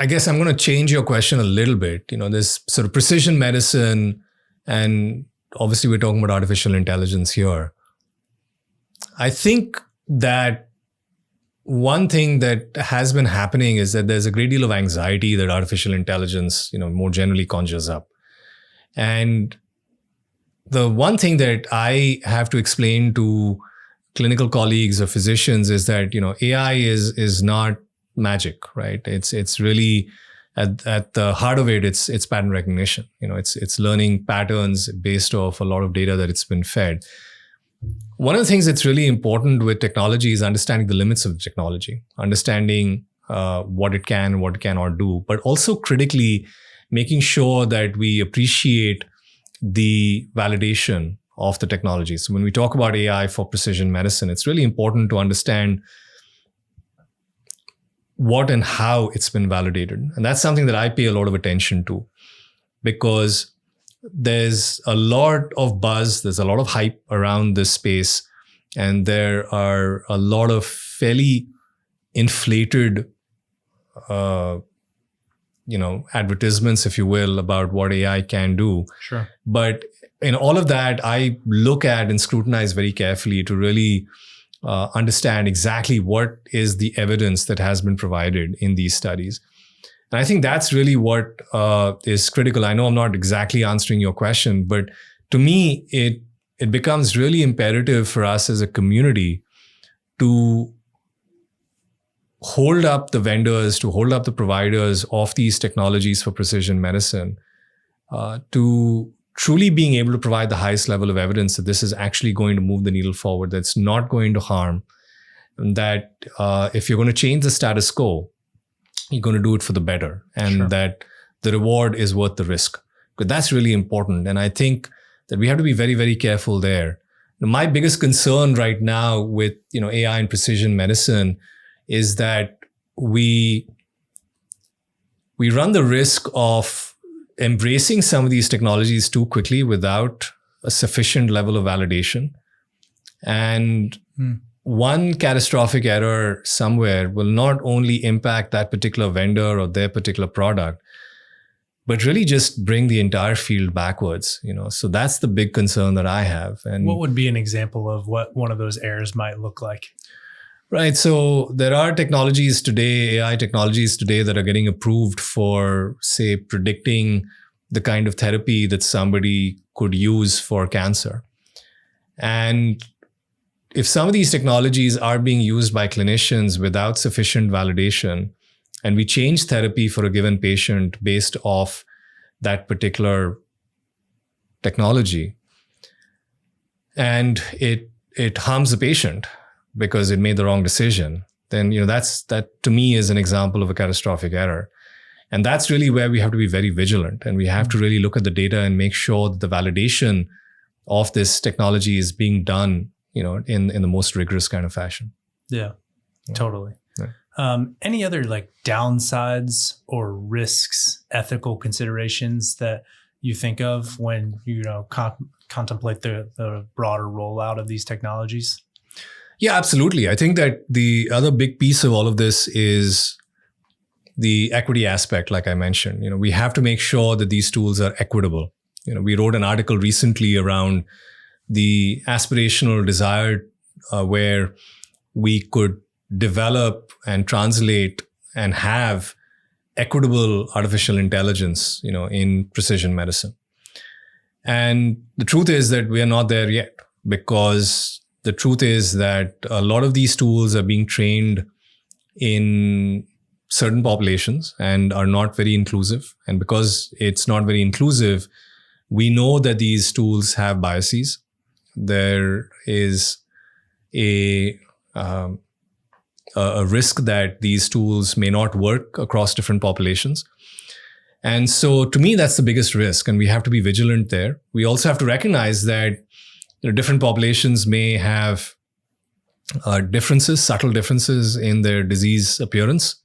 guess I'm going to change your question a little bit. This sort of precision medicine, and obviously we're talking about artificial intelligence here. I think that one thing that has been happening is that there's a great deal of anxiety that artificial intelligence, more generally conjures up. And the one thing that I have to explain to clinical colleagues or physicians is that, AI is not magic, right? It's really at the heart of it, it's pattern recognition. It's learning patterns based off a lot of data that it's been fed. One of the things that's really important with technology is understanding the limits of the technology, understanding what it can and what it cannot do, but also critically making sure that we appreciate the validation of the technology. So when we talk about AI for precision medicine, it's really important to understand what and how it's been validated. And that's something that I pay a lot of attention to, because there's a lot of buzz, there's a lot of hype around this space, and there are a lot of fairly inflated advertisements, if you will, about what AI can do. Sure. But in all of that, I look at and scrutinize very carefully to really understand exactly what is the evidence that has been provided in these studies. And I think that's really what is critical. I know I'm not exactly answering your question, but to me, it becomes really imperative for us as a community to hold up the vendors, to hold up the providers of these technologies for precision medicine, to truly being able to provide the highest level of evidence that this is actually going to move the needle forward, that's not going to harm, and that if you're going to change the status quo, you're going to do it for the better, and Sure. that the reward is worth the risk. Because that's really important. And I think that we have to be very, very careful there. My biggest concern right now with AI and precision medicine is that we run the risk of embracing some of these technologies too quickly without a sufficient level of validation. And one catastrophic error somewhere will not only impact that particular vendor or their particular product, but really just bring the entire field backwards. So that's the big concern that I have. And what would be an example of what one of those errors might look like? Right. So there are technologies today, AI technologies today, that are getting approved for, say, predicting the kind of therapy that somebody could use for cancer. And if some of these technologies are being used by clinicians without sufficient validation, and we change therapy for a given patient based off that particular technology, and it harms the patient because it made the wrong decision, then that to me is an example of a catastrophic error. And that's really where we have to be very vigilant, and we have to really look at the data and make sure that the validation of this technology is being done, in the most rigorous kind of fashion. Yeah. Totally. Yeah. Any other downsides or risks, ethical considerations that you think of when you contemplate the broader rollout of these technologies? Yeah, absolutely. I think that the other big piece of all of this is the equity aspect, like I mentioned. We have to make sure that these tools are equitable. We wrote an article recently around the aspirational desire where we could develop and translate and have equitable artificial intelligence, in precision medicine. And the truth is that we are not there yet, because the truth is that a lot of these tools are being trained in certain populations and are not very inclusive. And because it's not very inclusive, we know that these tools have biases. There is a risk that these tools may not work across different populations. And so to me, that's the biggest risk, and we have to be vigilant there. We also have to recognize that different populations may have subtle differences in their disease appearance.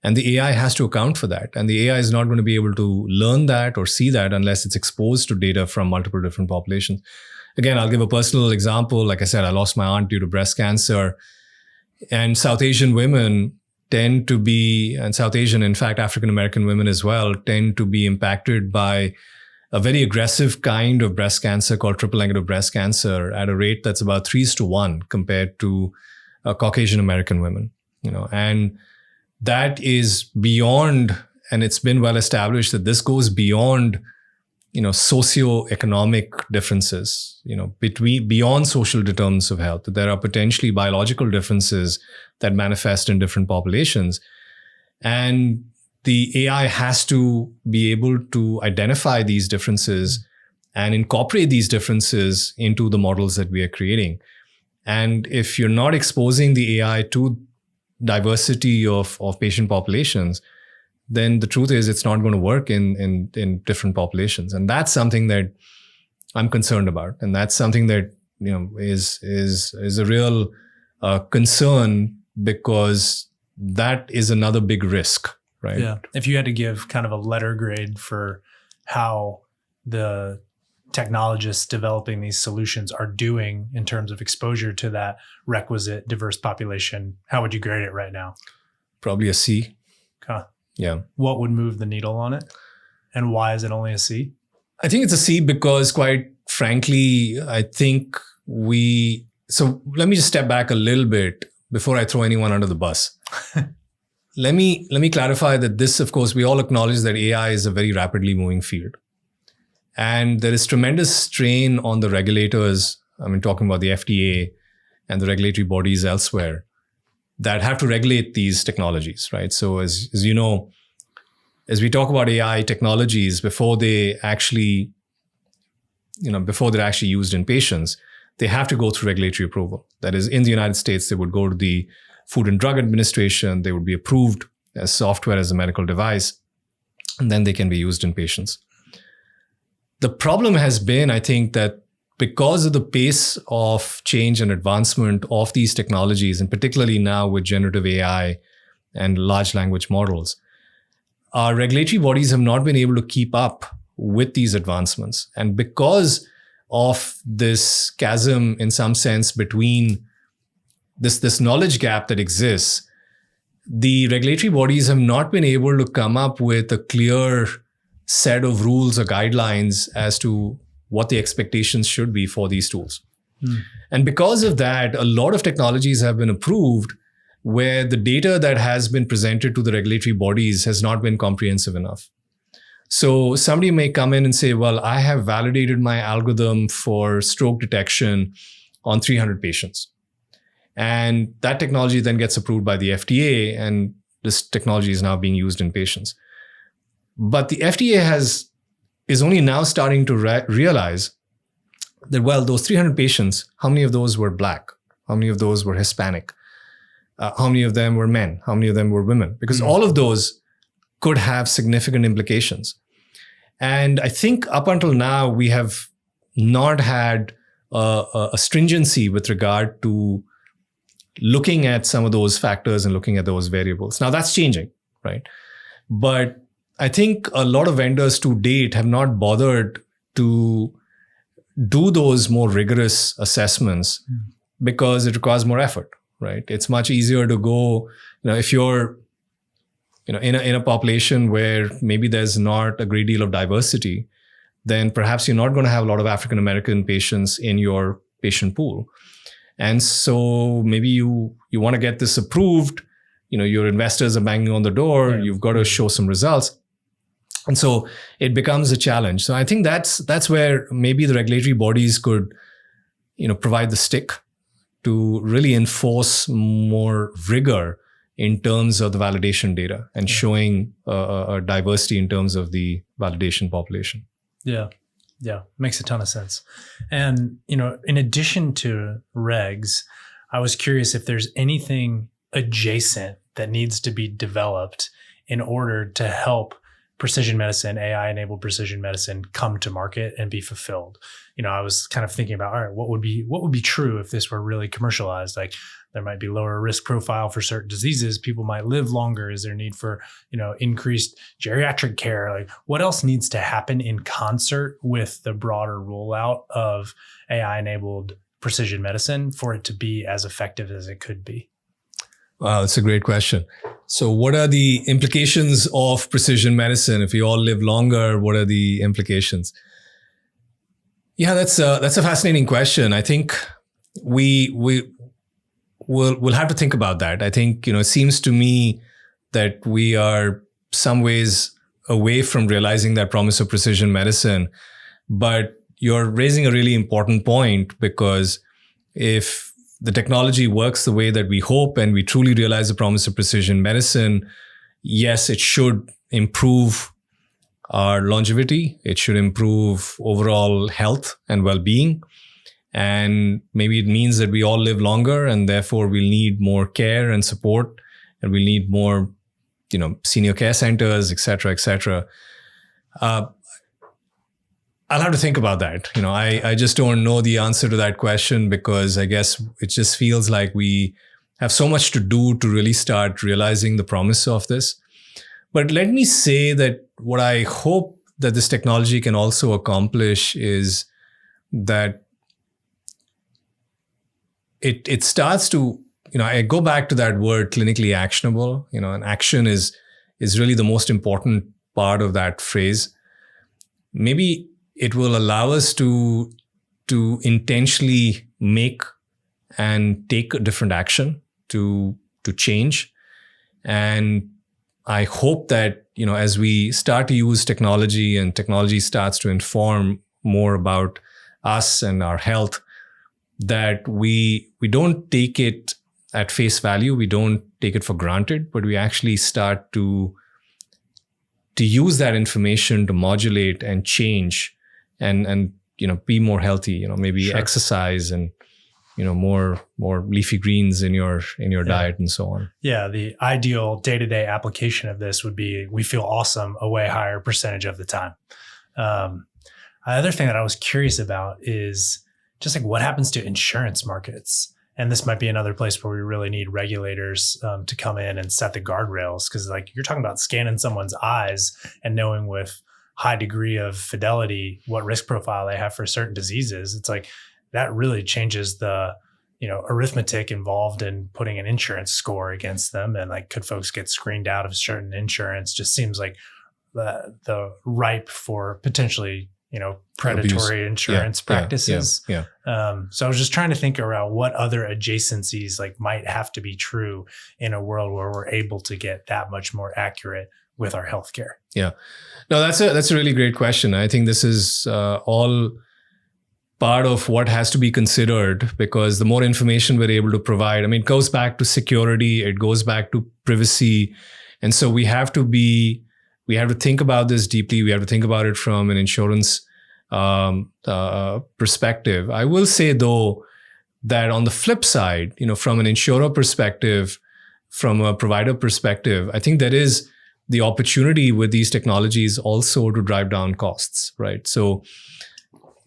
And the AI has to account for that. And the AI is not going to be able to learn that or see that unless it's exposed to data from multiple different populations. Again, I'll give a personal example. Like I said, I lost my aunt due to breast cancer. And South Asian women tend to be, and South Asian, in fact, African-American women as well, tend to be impacted by a very aggressive kind of breast cancer called triple-negative breast cancer at a rate that's about 3:1 compared to Caucasian American women. And that is beyond, and it's been well established that this goes beyond, socioeconomic differences, beyond social determinants of health. There are potentially biological differences that manifest in different populations. And the AI has to be able to identify these differences and incorporate these differences into the models that we are creating. And if you're not exposing the AI to diversity of patient populations, then the truth is it's not going to work in different populations. And that's something that I'm concerned about. And that's something that, is a real concern, because that is another big risk, right? Yeah. If you had to give kind of a letter grade for how the technologists developing these solutions are doing in terms of exposure to that requisite diverse population, how would you grade it right now? Probably a C. Huh. Yeah. What would move the needle on it? And why is it only a C? I think it's a C because, quite frankly, I think so let me just step back a little bit before I throw anyone under the bus. Let me clarify that this, of course, we all acknowledge that AI is a very rapidly moving field. And there is tremendous strain on the regulators, talking about the FDA and the regulatory bodies elsewhere, that have to regulate these technologies, right? So as you know, as we talk about AI technologies, before they're actually used in patients, they have to go through regulatory approval. That is, in the United States, they would go to the Food and Drug Administration, they would be approved as software, as a medical device, and then they can be used in patients. The problem has been, I think, that because of the pace of change and advancement of these technologies, and particularly now with generative AI and large language models, our regulatory bodies have not been able to keep up with these advancements. And because of this chasm, in some sense, between this knowledge gap that exists, the regulatory bodies have not been able to come up with a clear set of rules or guidelines as to what the expectations should be for these tools. And because of that, a lot of technologies have been approved where the data that has been presented to the regulatory bodies has not been comprehensive enough. So somebody may come in and say, well, I have validated my algorithm for stroke detection on 300 patients. And that technology then gets approved by the FDA, and this technology is now being used in patients. But the FDA is only now starting to realize that, well, those 300 patients, how many of those were Black? How many of those were Hispanic? How many of them were men? How many of them were women? Because all of those could have significant implications. And I think up until now, we have not had a stringency with regard to looking at some of those factors and looking at those variables. Now that's changing, right? But I think a lot of vendors to date have not bothered to do those more rigorous assessments because it requires more effort, right? It's much easier to go, if you're, in a population where maybe there's not a great deal of diversity, then perhaps you're not going to have a lot of African American patients in your patient pool. And so maybe you want to get this approved, your investors are banging on the door, you've got to show some results. And so it becomes a challenge. So I think that's where maybe the regulatory bodies could, provide the stick to really enforce more rigor in terms of the validation data and showing a diversity in terms of the validation population. Yeah. Yeah. Makes a ton of sense. And, in addition to regs, I was curious if there's anything adjacent that needs to be developed in order to help precision medicine, AI-enabled precision medicine come to market and be fulfilled. I was kind of thinking about, all right, what would be true if this were really commercialized? Like there might be lower risk profile for certain diseases. People might live longer. Is there need for, increased geriatric care? Like what else needs to happen in concert with the broader rollout of AI-enabled precision medicine for it to be as effective as it could be? Wow, that's a great question. So what are the implications of precision medicine? If we all live longer, what are the implications? Yeah, that's a fascinating question. I think we'll have to think about that. I think, it seems to me that we are some ways away from realizing that promise of precision medicine. But you're raising a really important point, because if the technology works the way that we hope and we truly realize the promise of precision medicine, yes, it should improve our longevity. It should improve overall health and well-being. And maybe it means that we all live longer and therefore we'll need more care and support, and we'll need more, senior care centers, et cetera, et cetera. I'll have to think about that. I just don't know the answer to that question, because I guess it just feels like we have so much to do to really start realizing the promise of this. But let me say that what I hope that this technology can also accomplish is that it starts to, I go back to that word clinically actionable, and action is really the most important part of that phrase. Maybe it will allow us to intentionally make and take a different action to change. And I hope that, as we start to use technology and technology starts to inform more about us and our health, that we don't take it at face value. We don't take it for granted, but we actually start to use that information to modulate and change and be more healthy, maybe Sure. exercise and, more leafy greens in your diet and so on. Yeah. The ideal day-to-day application of this would be, we feel awesome a way higher percentage of the time. The other thing that I was curious about is just like what happens to insurance markets. And this might be another place where we really need regulators to come in and set the guardrails. Cause like you're talking about scanning someone's eyes and knowing with high degree of fidelity what risk profile they have for certain diseases. It's like that really changes the, arithmetic involved in putting an insurance score against them. And like, could folks get screened out of certain insurance? Just seems like the ripe for potentially, predatory Abuse. insurance practices. Yeah. So I was just trying to think around what other adjacencies like might have to be true in a world where we're able to get that much more accurate with our healthcare. Yeah. No, that's a really great question. I think this is all part of what has to be considered, because the more information we're able to provide, it goes back to security, it goes back to privacy. And so we have to think about this deeply. We have to think about it from an insurance perspective. I will say though, that on the flip side, from an insurer perspective, from a provider perspective, I think there is the opportunity with these technologies also to drive down costs, right? So,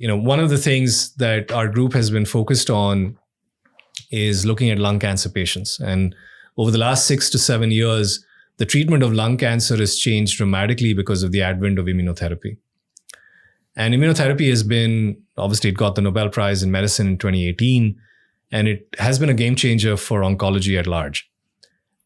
one of the things that our group has been focused on is looking at lung cancer patients. And over the last 6 to 7 years, the treatment of lung cancer has changed dramatically because of the advent of immunotherapy. And immunotherapy has been, obviously it got the Nobel Prize in Medicine in 2018. And it has been a game changer for oncology at large.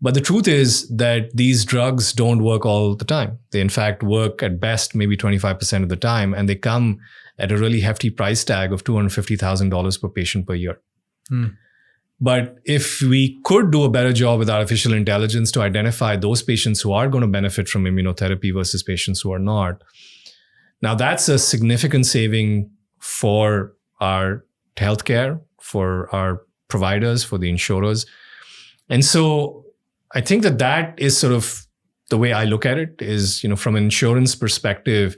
But the truth is that these drugs don't work all the time. They, in fact, work at best maybe 25% of the time, and they come at a really hefty price tag of $250,000 per patient per year. But if we could do a better job with artificial intelligence to identify those patients who are going to benefit from immunotherapy versus patients who are not, now that's a significant saving for our healthcare, for our providers, for the insurers. And so I think that is sort of the way I look at it is, from an insurance perspective,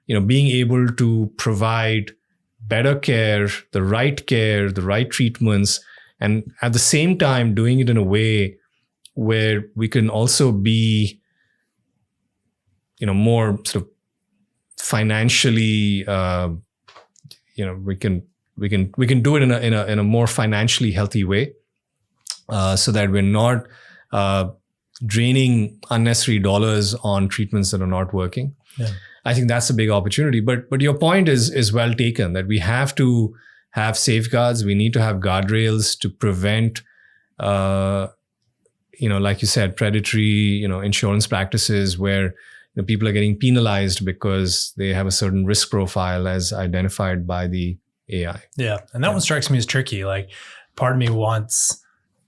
being able to provide better care, the right treatments, and at the same time doing it in a way where we can also be, more sort of financially, we can do it in a more financially healthy way, so that we're not draining unnecessary dollars on treatments that are not working. Yeah. I think that's a big opportunity. But your point is well taken, that we have to have safeguards. We need to have guardrails to prevent, like you said, predatory, insurance practices where people are getting penalized because they have a certain risk profile as identified by the AI. Yeah. And that one strikes me as tricky. Like, part of me wants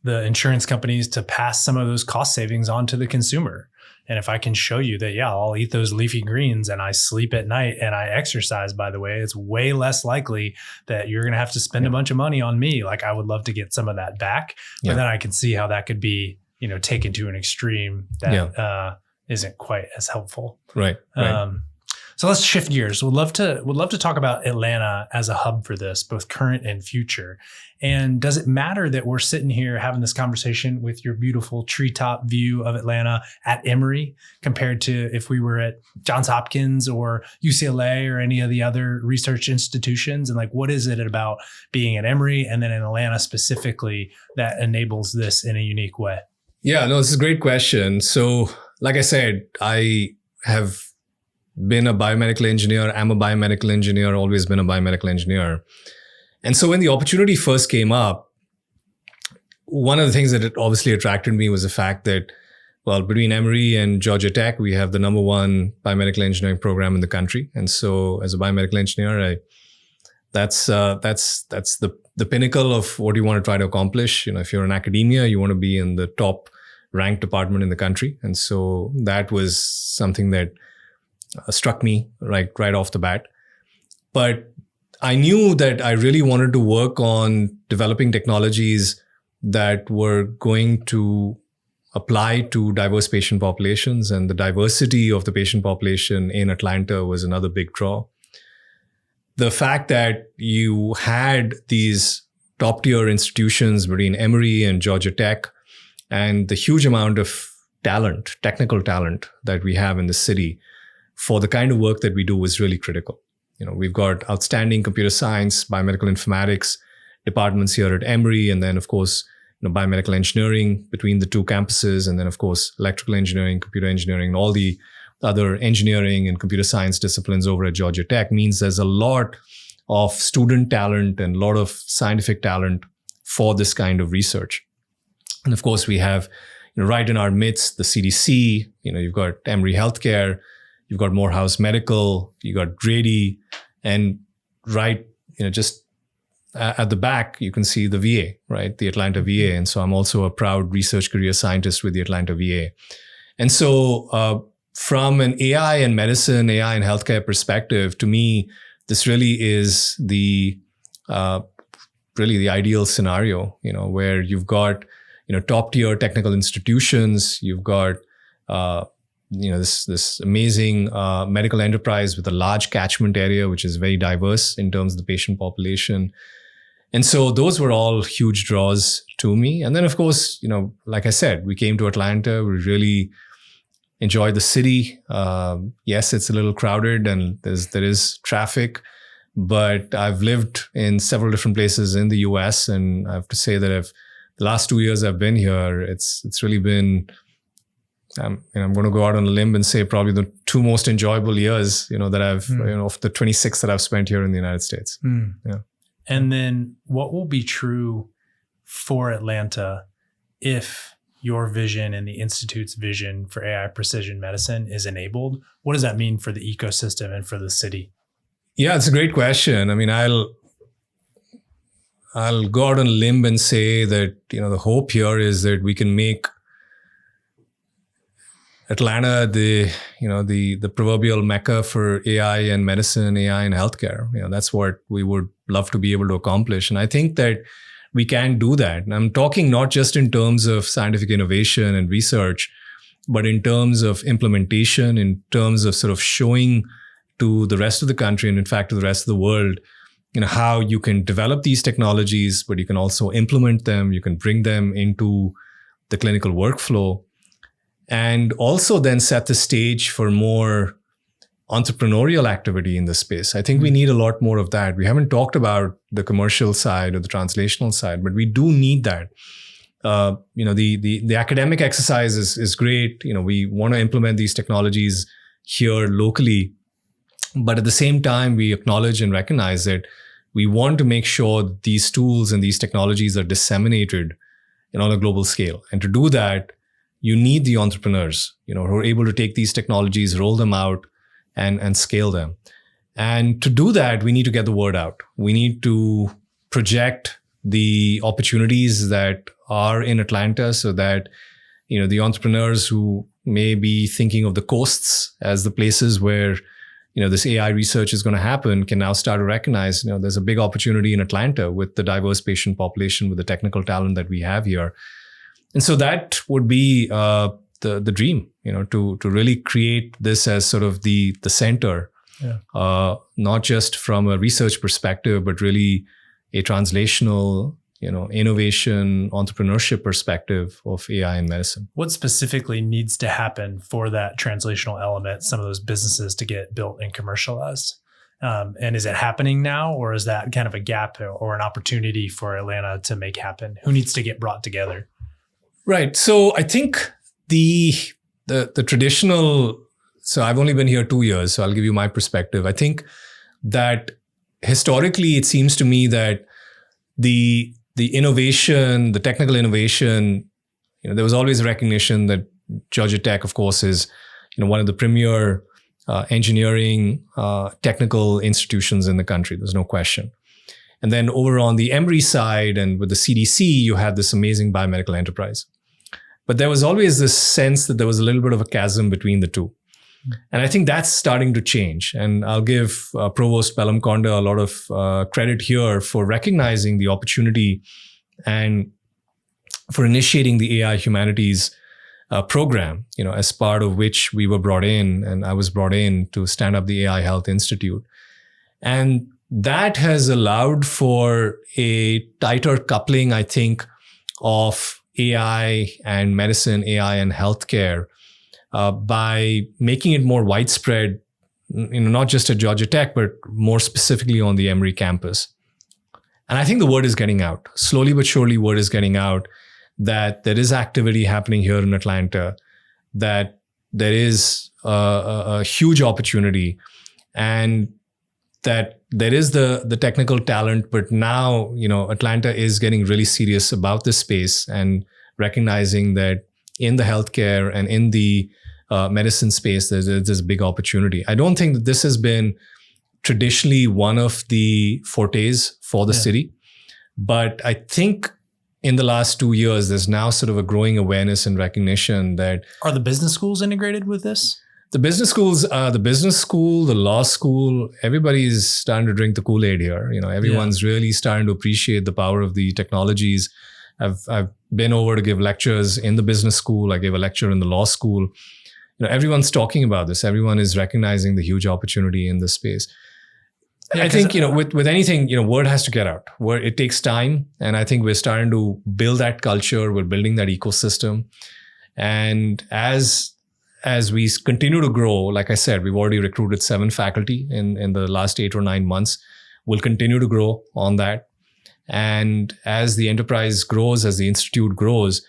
the insurance companies to pass some of those cost savings on to the consumer. And if I can show you that, I'll eat those leafy greens and I sleep at night and I exercise, by the way, it's way less likely that you're going to have to spend a bunch of money on me. Like, I would love to get some of that back, but then I can see how that could be, taken to an extreme that isn't quite as helpful. Right. So let's shift gears. We'd love to talk about Atlanta as a hub for this, both current and future. And does it matter that we're sitting here having this conversation with your beautiful treetop view of Atlanta at Emory compared to if we were at Johns Hopkins or UCLA or any of the other research institutions? And like, what is it about being at Emory and then in Atlanta specifically that enables this in a unique way? Yeah, no, this is a great question. So like I said, I have been a biomedical engineer. I'm a biomedical engineer, always been a biomedical engineer. And so when the opportunity first came up, one of the things that it obviously attracted me was the fact that, well, between Emory and Georgia Tech, we have the number one biomedical engineering program in the country. And so as a biomedical engineer, that's the pinnacle of what you want to try to accomplish. If you're in academia, you want to be in the top ranked department in the country. And so that was something that struck me right off the bat. But I knew that I really wanted to work on developing technologies that were going to apply to diverse patient populations, and the diversity of the patient population in Atlanta was another big draw. The fact that you had these top tier institutions between Emory and Georgia Tech, and the huge amount of talent, technical talent that we have in the city for the kind of work that we do was really critical. We've got outstanding computer science, biomedical informatics departments here at Emory, and then of course, biomedical engineering between the two campuses, and then of course, electrical engineering, computer engineering, and all the other engineering and computer science disciplines over at Georgia Tech means there's a lot of student talent and a lot of scientific talent for this kind of research. And of course, we have right in our midst the CDC. You've got Emory Healthcare, you've got Morehouse Medical, you got Grady, and just at the back, you can see the VA, right? The Atlanta VA. And so I'm also a proud research career scientist with the Atlanta VA. And so from an AI and medicine, AI and healthcare perspective, to me, this really is the ideal scenario, where you've got, top tier technical institutions, you've got, this amazing medical enterprise with a large catchment area, which is very diverse in terms of the patient population. And so those were all huge draws to me. And then, of course, like I said, we came to Atlanta. We really enjoyed the city. Yes, it's a little crowded and there is traffic, but I've lived in several different places in the US. And I have to say that the last 2 years I've been here, it's really been, I'm going to go out on a limb and say probably the two most enjoyable years, that I've, of the 26 that I've spent here in the United States. Yeah. And then what will be true for Atlanta if your vision and the Institute's vision for AI precision medicine is enabled? What does that mean for the ecosystem and for the city? Yeah, it's a great question. I mean, I'll go out on a limb and say that, the hope here is that we can make Atlanta the proverbial mecca for AI and medicine, AI and healthcare. That's what we would love to be able to accomplish. And I think that we can do that. And I'm talking not just in terms of scientific innovation and research, but in terms of implementation, in terms of sort of showing to the rest of the country and in fact to the rest of the world, how you can develop these technologies, but you can also implement them, you can bring them into the clinical workflow, and also then set the stage for more entrepreneurial activity in this space. I think we need a lot more of that. We haven't talked about the commercial side or the translational side, but we do need that. The academic exercise is great. We want to implement these technologies here locally, but at the same time, we acknowledge and recognize that we want to make sure these tools and these technologies are disseminated on a global scale. And to do that, you need the entrepreneurs, who are able to take these technologies, roll them out, and scale them. And to do that, we need to get the word out. We need to project the opportunities that are in Atlanta so that, the entrepreneurs who may be thinking of the coasts as the places where, this AI research is going to happen can now start to recognize, there's a big opportunity in Atlanta with the diverse patient population, with the technical talent that we have here. And so that would be the dream, to really create this as sort of the center, not just from a research perspective, but really a translational, innovation, entrepreneurship perspective of AI in medicine. What specifically needs to happen for that translational element, some of those businesses to get built and commercialized? And is it happening now, or is that kind of a gap or an opportunity for Atlanta to make happen? Who needs to get brought together? Right. So I think the traditional, so I've only been here 2 years, so I'll give you my perspective. I think that historically, it seems to me that the innovation, the technical innovation, there was always a recognition that Georgia Tech, of course, is one of the premier engineering technical institutions in the country. There's no question. And then over on the Emory side and with the CDC, you had this amazing biomedical enterprise. But there was always this sense that there was a little bit of a chasm between the two. And I think that's starting to change. And I'll give Provost Bellamconda a lot of credit here for recognizing the opportunity and for initiating the AI Humanities program, as part of which we were brought in, and I was brought in to stand up the AI Health Institute. And that has allowed for a tighter coupling, I think, of AI and medicine, AI and healthcare, by making it more widespread, not just at Georgia Tech, but more specifically on the Emory campus. And I think the word is getting out. Slowly but surely, word is getting out that there is activity happening here in Atlanta, that there is a huge opportunity, and that there is the technical talent, but now, Atlanta is getting really serious about this space and recognizing that in the healthcare and in the medicine space, there's a big opportunity. I don't think that this has been traditionally one of the fortes for the city, but I think in the last 2 years, there's now sort of a growing awareness and recognition that... Are the business schools integrated with this? The business schools, the business school, the law school, everybody's starting to drink the Kool-Aid here. Everyone's really starting to appreciate the power of the technologies. I've been over to give lectures in the business school. I gave a lecture in the law school. Everyone's talking about this. Everyone is recognizing the huge opportunity in this space. Yeah, I think, with anything, word has to get out. It takes time. And I think we're starting to build that culture. We're building that ecosystem. And as we continue to grow, like I said, we've already recruited 7 faculty in the last 8 or 9 months. We'll continue to grow on that. And as the enterprise grows, as the institute grows,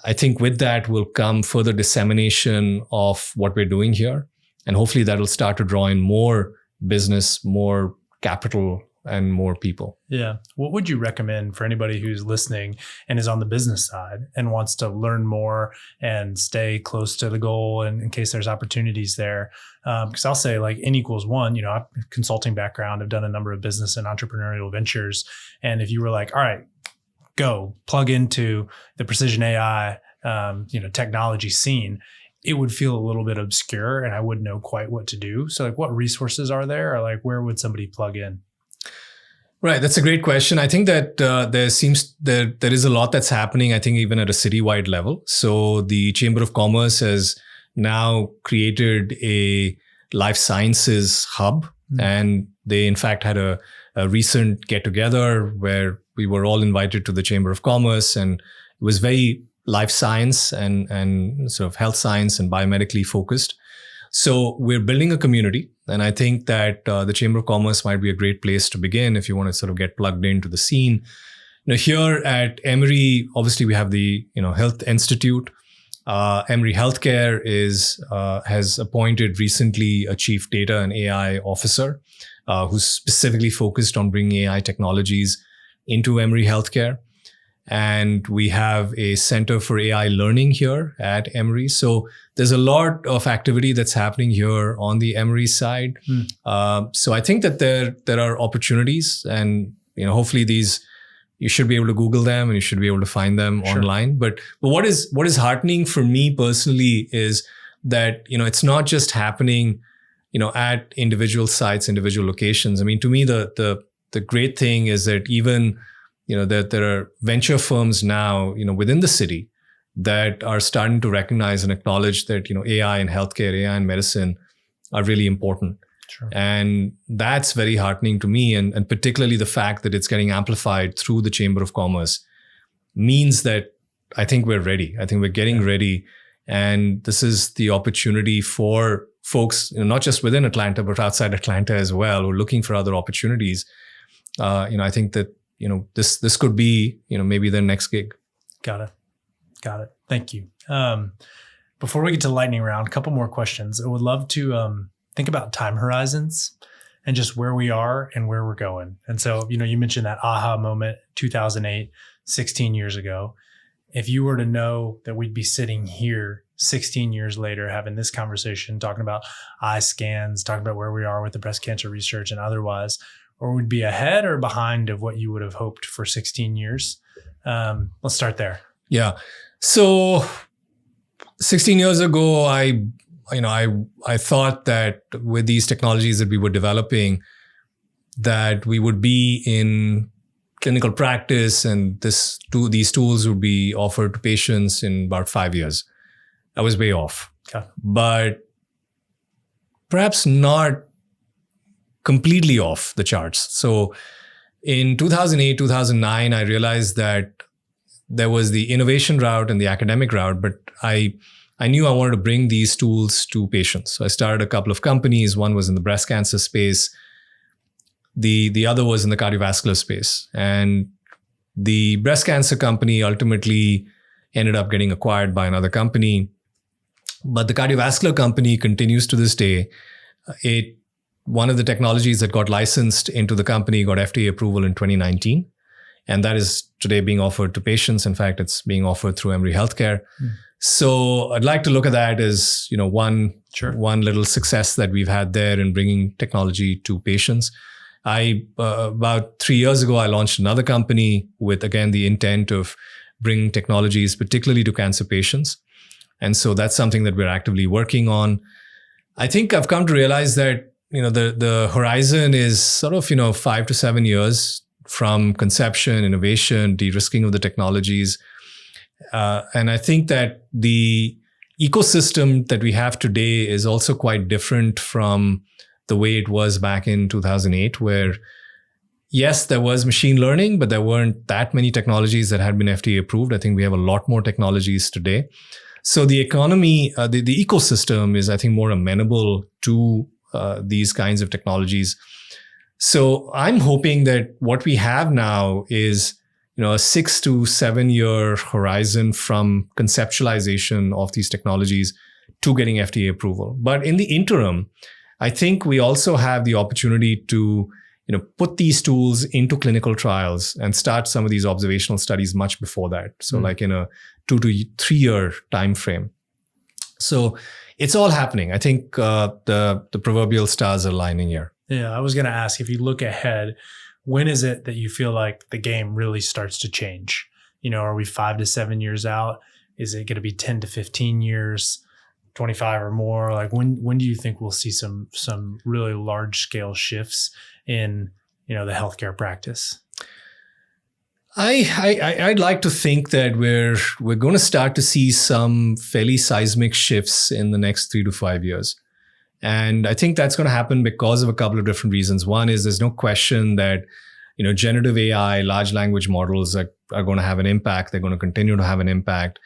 I think with that will come further dissemination of what we're doing here. And hopefully that will start to draw in more business, more capital and more people. Yeah. What would you recommend for anybody who's listening and is on the business side and wants to learn more and stay close to the goal and in case there's opportunities there? Because I'll say like N equals one, I have a consulting background. I've done a number of business and entrepreneurial ventures. And if you were like, all right, go plug into the precision AI, technology scene, it would feel a little bit obscure and I wouldn't know quite what to do. So like what resources are there or like where would somebody plug in? Right. That's a great question. I think that there is a lot that's happening, I think, even at a citywide level. So the Chamber of Commerce has now created a life sciences hub. And they, in fact, had a recent get together where we were all invited to the Chamber of Commerce. And it was very life science and sort of health science and biomedically focused. So we're building a community. And I think that the Chamber of Commerce might be a great place to begin if you want to sort of get plugged into the scene. Here at Emory, obviously we have the Health Institute. Emory Healthcare has appointed recently a chief data and AI officer who's specifically focused on bringing AI technologies into Emory Healthcare. And we have a Center for AI Learning here at Emory. So there's a lot of activity that's happening here on the Emory side. So I think that there are opportunities, and hopefully you should be able to Google them and you should be able to find them online. But what is heartening for me personally is that it's not just happening at individual sites, individual locations. I mean, to me the great thing is that even that there are venture firms now, within the city that are starting to recognize and acknowledge that, AI in healthcare, AI in medicine are really important. Sure. And that's very heartening to me. And particularly the fact that it's getting amplified through the Chamber of Commerce means that I think we're ready. I think we're getting ready. And this is the opportunity for folks, not just within Atlanta, but outside Atlanta as well, who are looking for other opportunities. I think that this could be, maybe their next gig. Got it. Thank you. Before we get to the lightning round, a couple more questions. I would love to think about time horizons and just where we are and where we're going. And so, you mentioned that aha moment, 2008, 16 years ago. If you were to know that we'd be sitting here 16 years later, having this conversation, talking about eye scans, talking about where we are with the breast cancer research and otherwise, or would be ahead or behind of what you would have hoped for 16 years? Let's start there. Yeah. So 16 years ago, I thought that with these technologies that we were developing, that we would be in clinical practice and these tools would be offered to patients in about 5 years. I was way off. Okay. But perhaps not completely off the charts. So in 2008, 2009, I realized that there was the innovation route and the academic route, but I knew I wanted to bring these tools to patients. So I started a couple of companies. One was in the breast cancer space. The other was in the cardiovascular space. And the breast cancer company ultimately ended up getting acquired by another company. But the cardiovascular company continues to this day. One of the technologies that got licensed into the company got FDA approval in 2019. And that is today being offered to patients. In fact, it's being offered through Emory Healthcare. So I'd like to look at that as, one little success that we've had there in bringing technology to patients. About 3 years ago, I launched another company with, again, the intent of bringing technologies, particularly to cancer patients. And so that's something that we're actively working on. I think I've come to realize that, the horizon is sort of, 5 to 7 years from conception, innovation, de-risking of the technologies. And I think that the ecosystem that we have today is also quite different from the way it was back in 2008, where, yes, there was machine learning, but there weren't that many technologies that had been FDA approved. I think we have a lot more technologies today. So the economy, the ecosystem is, I think, more amenable to these kinds of technologies. So I'm hoping that what we have now is, a 6 to 7 year horizon from conceptualization of these technologies to getting FDA approval. But in the interim, I think we also have the opportunity to put these tools into clinical trials and start some of these observational studies much before that. So like in a 2 to 3 year time frame. So it's all happening. I think the proverbial stars are aligning here. Yeah, I was going to ask, if you look ahead, when is it that you feel like the game really starts to change? Are we 5 to 7 years out? Is it going to be 10 to 15 years, 25 or more? Like when do you think we'll see some really large scale shifts in, the healthcare practice? I'd like to think that we're going to start to see some fairly seismic shifts in the next 3 to 5 years. And I think that's going to happen because of a couple of different reasons. One is there's no question that, generative AI, large language models are going to have an impact. They're going to continue to have an impact.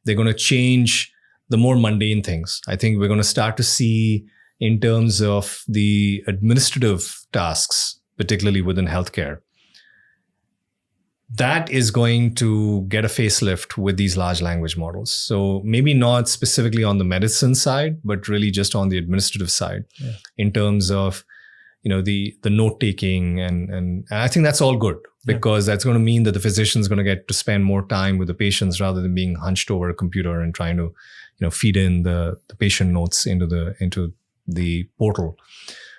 They're going to change the more mundane things. I think we're going to start to see, in terms of the administrative tasks, particularly within healthcare, that is going to get a facelift with these large language models. So maybe not specifically on the medicine side, but really just on the administrative side, in terms of, the note taking. And I think that's all good, because that's going to mean that the physician is going to get to spend more time with the patients rather than being hunched over a computer and trying to, feed in the patient notes into the portal.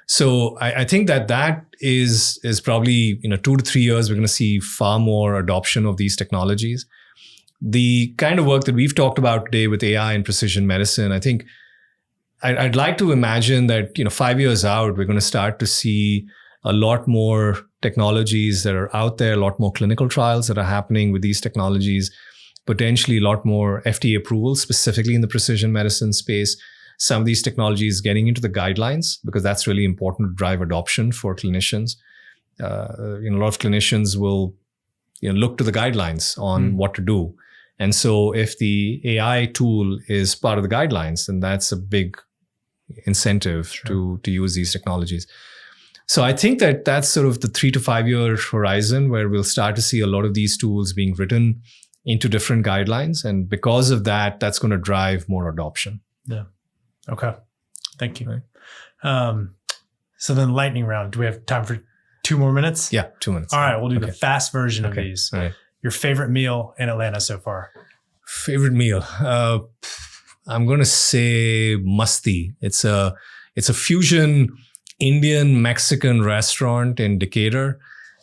So I think that is probably, 2 to 3 years, we're going to see far more adoption of these technologies. The kind of work that we've talked about today with AI and precision medicine, I think I'd like to imagine that, 5 years out, we're going to start to see a lot more technologies that are out there, a lot more clinical trials that are happening with these technologies, potentially a lot more FDA approvals, specifically in the precision medicine space. Some of these technologies getting into the guidelines, because that's really important to drive adoption for clinicians. A lot of clinicians will look to the guidelines on what to do. And so if the AI tool is part of the guidelines, then that's a big incentive to use these technologies. So I think that that's sort of the 3 to 5 year horizon where we'll start to see a lot of these tools being written into different guidelines. And because of that, that's going to drive more adoption. Yeah. Okay. Thank you. Right. So then lightning round. Do we have time for 2 more minutes? Yeah, 2 minutes. All right. We'll do the fast version of these. All right. Your favorite meal in Atlanta so far? Favorite meal? I'm going to say Masti. It's a fusion Indian Mexican restaurant in Decatur.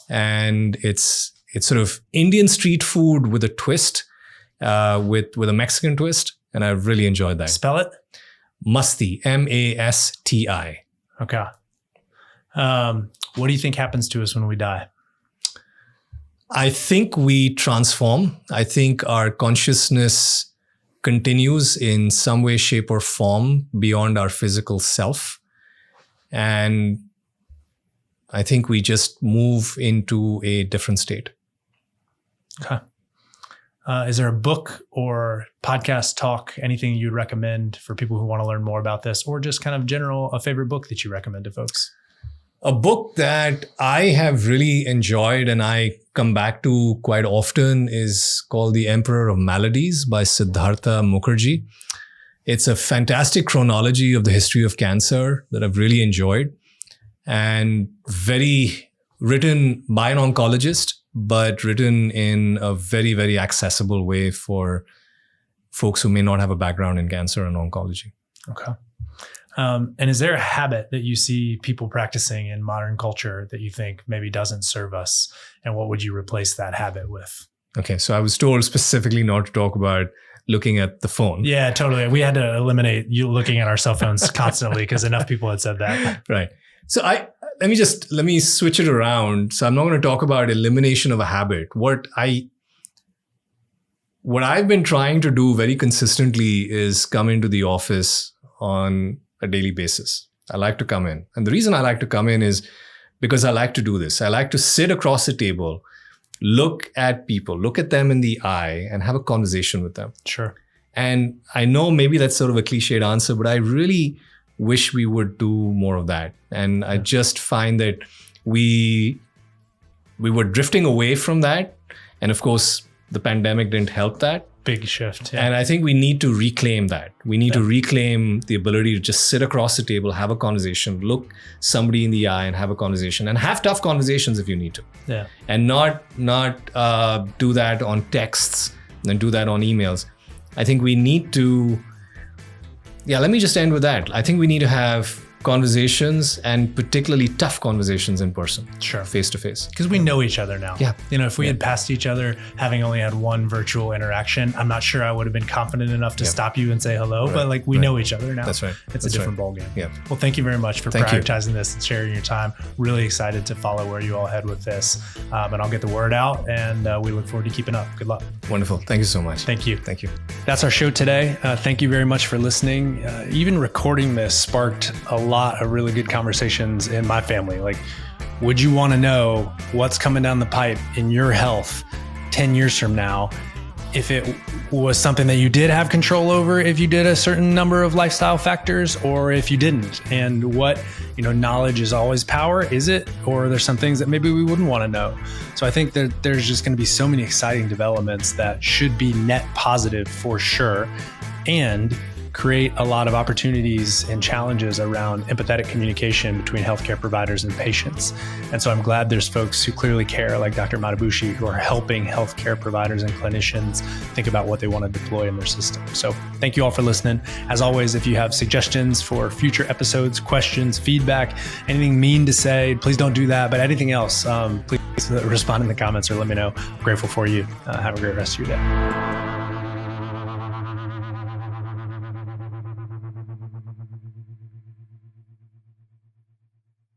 And it's sort of Indian street food with a twist, with a Mexican twist. And I've really enjoyed that. Spell it? Masti, Masti. Okay. What do you think happens to us when we die? I think we transform. I think our consciousness continues in some way, shape, or form beyond our physical self. And I think we just move into a different state. Okay. Is there a book or podcast talk, anything you'd recommend for people who want to learn more about this, or just kind of a favorite book that you recommend to folks? A book that I have really enjoyed and I come back to quite often is called The Emperor of Maladies by Siddhartha Mukherjee. It's a fantastic chronology of the history of cancer that I've really enjoyed, and written by an oncologist, but written in a very, very accessible way for folks who may not have a background in cancer and oncology. Okay. And is there a habit that you see people practicing in modern culture that you think maybe doesn't serve us? And what would you replace that habit with? Okay. So I was told specifically not to talk about looking at the phone. Yeah, totally. We had to eliminate you looking at our cell phones constantly because enough people had said that. Right. So let me switch it around. So I'm not going to talk about elimination of a habit. What I've been trying to do very consistently is come into the office on a daily basis. I like to come in. And the reason I like to come in is because I like to do this. I like to sit across the table, look at people, look at them in the eye and have a conversation with them. Sure. And I know maybe that's sort of a cliched answer, but I really wish we would do more of that. And I just find that we were drifting away from that. And of course, the pandemic didn't help that. big shift. Yeah. And I think we need to reclaim that. We need to reclaim the ability to just sit across the table, have a conversation, look somebody in the eye and have a conversation, and have tough conversations if you need to. Yeah. And not do that on texts and do that on emails. I think we need to, let me just end with that. I think we need to have conversations, and particularly tough conversations in person. Sure. Face to face. Because we know each other now. Yeah. If we had passed each other, having only had one virtual interaction, I'm not sure I would have been confident enough to stop you and say hello, but we know each other now. That's right. It's a different ballgame. Yeah. Well, thank you very much for prioritizing this and sharing your time. Really excited to follow where you all head with this. And I'll get the word out, and we look forward to keeping up. Good luck. Wonderful. Thank you so much. Thank you. Thank you. That's our show today. Thank you very much for listening. Even recording this sparked a lot of really good conversations in my family. Like, would you want to know what's coming down the pipe in your health 10 years from now if it was something that you did have control over, if you did a certain number of lifestyle factors, or if you didn't? And what, knowledge is always power, is it? Or there's some things that maybe we wouldn't want to know. So I think that there's just going to be so many exciting developments that should be net positive for sure, and create a lot of opportunities and challenges around empathetic communication between healthcare providers and patients. And so I'm glad there's folks who clearly care, like Dr. Madabhushi, who are helping healthcare providers and clinicians think about what they want to deploy in their system. So thank you all for listening. As always, if you have suggestions for future episodes, questions, feedback, anything mean to say, please don't do that. But anything else, please respond in the comments or let me know. I'm grateful for you. Have a great rest of your day.